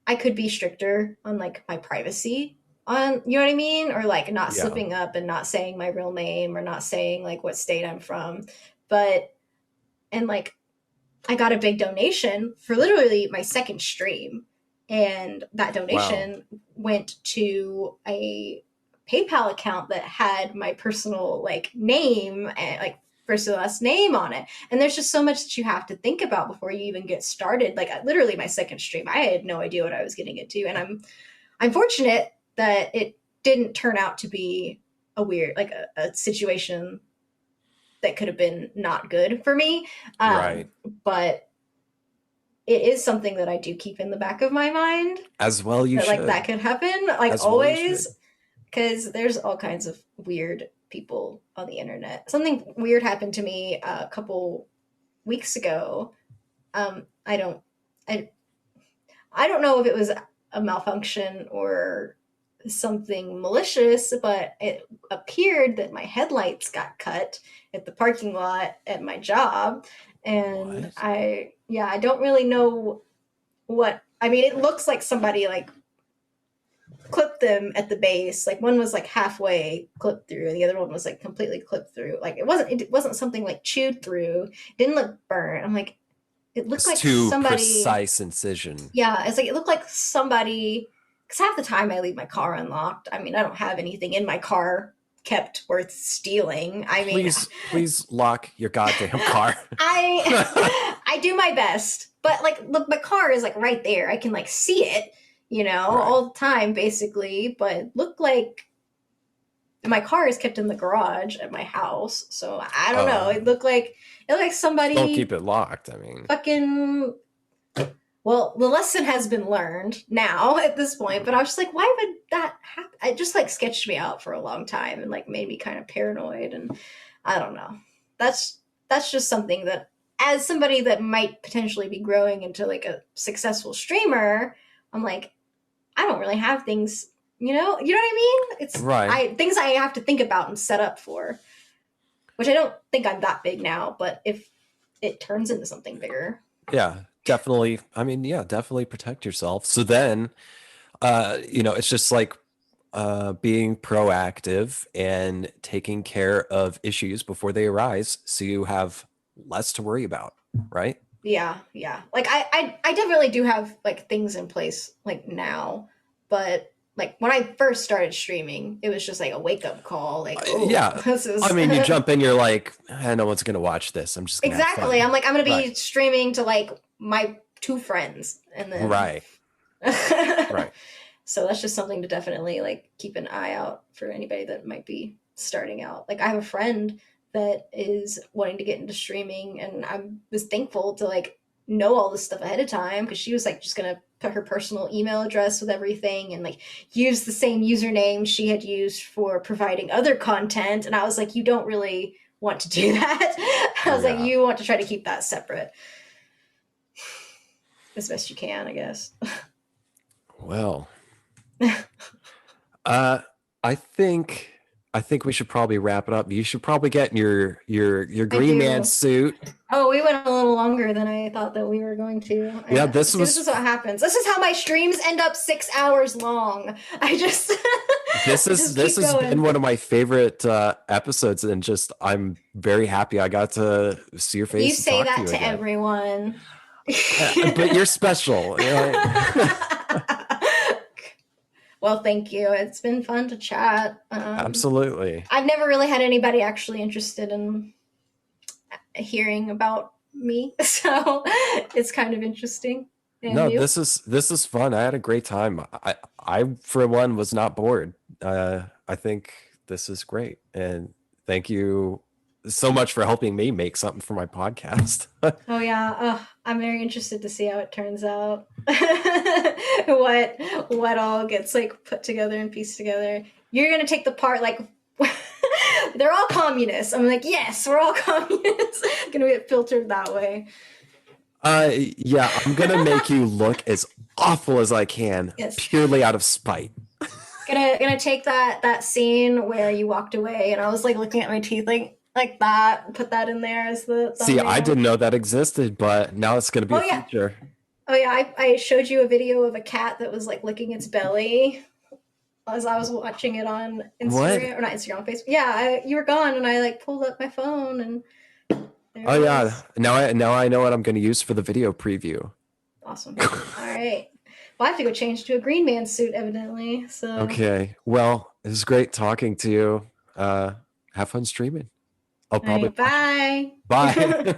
Speaker 2: I could be stricter on like my privacy on, you know what I mean? Or like not slipping up and not saying my real name or not saying like what state I'm from. And like I got a big donation for literally my second stream. And that donation went to a PayPal account that had my personal like name and like first and last name on it. And there's just so much that you have to think about before you even get started. Like literally my second stream, I had no idea what I was getting into. And I'm fortunate that it didn't turn out to be a weird, like a situation that could have been not good for me.
Speaker 1: Right.
Speaker 2: But it is something that I do keep in the back of my mind.
Speaker 1: As well you should.
Speaker 2: Like that could happen. Like always. Because there's all kinds of weird people on the internet. Something weird happened to me a couple weeks ago. I don't I don't know if it was a malfunction or something malicious, but it appeared that my headlights got cut at the parking lot at my job. And
Speaker 1: What?
Speaker 2: I don't really know what, I mean, it looks like somebody like clipped them at the base. Like one was like halfway clipped through and the other one was like completely clipped through. Like it wasn't something like chewed through. It didn't look burnt. I'm like, it looked
Speaker 1: It's
Speaker 2: like
Speaker 1: too
Speaker 2: somebody.
Speaker 1: precise incision.
Speaker 2: Yeah, it's like it looked like somebody. Because half the time I leave my car unlocked. I mean, I don't have anything in my car kept worth stealing. I mean,
Speaker 1: Please lock your goddamn car.
Speaker 2: I do my best, but like, look, my car is like right there. I can like see it,
Speaker 1: Right.
Speaker 2: all the time basically. But look like my car is kept in the garage at my house, so I don't know. It looked like somebody.
Speaker 1: Don't keep it locked. I mean,
Speaker 2: fucking. Well, the lesson has been learned now at this point, but I was just like, why would that happen? It just like sketched me out for a long time and like made me kind of paranoid. And I don't know. That's just something that, as somebody that might potentially be growing into like a successful streamer, I'm like, I don't really have things, you know what I mean? It's
Speaker 1: right.
Speaker 2: things I have to think about and set up for, which I don't think I'm that big now, but if it turns into something bigger.
Speaker 1: Yeah, definitely. I mean, yeah, definitely protect yourself. So then, it's just like being proactive and taking care of issues before they arise so you have less to worry about, right?
Speaker 2: Yeah. Like I definitely do have like things in place like now, but like when I first started streaming, it was just like a wake up call. Like, oh,
Speaker 1: yeah.
Speaker 2: this is.
Speaker 1: I mean, you jump in, you're like, no one's gonna watch this. I'm just gonna
Speaker 2: exactly.
Speaker 1: have
Speaker 2: I'm like, I'm gonna be
Speaker 1: right.
Speaker 2: streaming to like my 2 friends, and then
Speaker 1: right. Right.
Speaker 2: So that's just something to definitely like keep an eye out for anybody that might be starting out. Like I have a friend that is wanting to get into streaming, and I was thankful to like know all this stuff ahead of time, because she was like just gonna put her personal email address with everything and like use the same username she had used for providing other content. And I was like, you don't really want to do that. I was like, you want to try to keep that separate as best you can, I guess.
Speaker 1: Well, I think we should probably wrap it up. You should probably get in your green man suit.
Speaker 2: Oh, we went a little longer than I thought that we were going to.
Speaker 1: Yeah,
Speaker 2: this is what happens. This is how my streams end up 6 hours long. I just
Speaker 1: this has been one of my favorite episodes, and just I'm very happy I got to see your face.
Speaker 2: You say that to everyone.
Speaker 1: But you're special.
Speaker 2: Well, thank you. It's been fun to chat.
Speaker 1: Absolutely.
Speaker 2: I've never really had anybody actually interested in hearing about me, so it's kind of interesting.
Speaker 1: No, this is fun. I had a great time. I for one was not bored. I think this is great, and thank you so much for helping me make something for my podcast.
Speaker 2: Oh yeah, I'm very interested to see how it turns out. what all gets like put together and pieced together. You're gonna take the part like they're all communists. I'm like, yes, we're all communists. Gonna get filtered that way.
Speaker 1: Yeah, I'm gonna make you look as awful as I can, purely out of spite.
Speaker 2: Gonna take that scene where you walked away and I was like looking at my teeth like that, put that in there as the thumbnail.
Speaker 1: See, I didn't know that existed, but now it's gonna be a feature.
Speaker 2: Oh yeah, I showed you a video of a cat that was like licking its belly as I was watching it on Instagram, or not Instagram, Facebook. Yeah, you were gone, and I like pulled up my phone and.
Speaker 1: Oh yeah, now I know what I'm going to use for the video preview.
Speaker 2: Awesome. All right. Well, I have to go change to a green man suit, evidently. So.
Speaker 1: Okay. Well, it was great talking to you. Have fun streaming. I'll probably.
Speaker 2: Bye.
Speaker 1: Bye.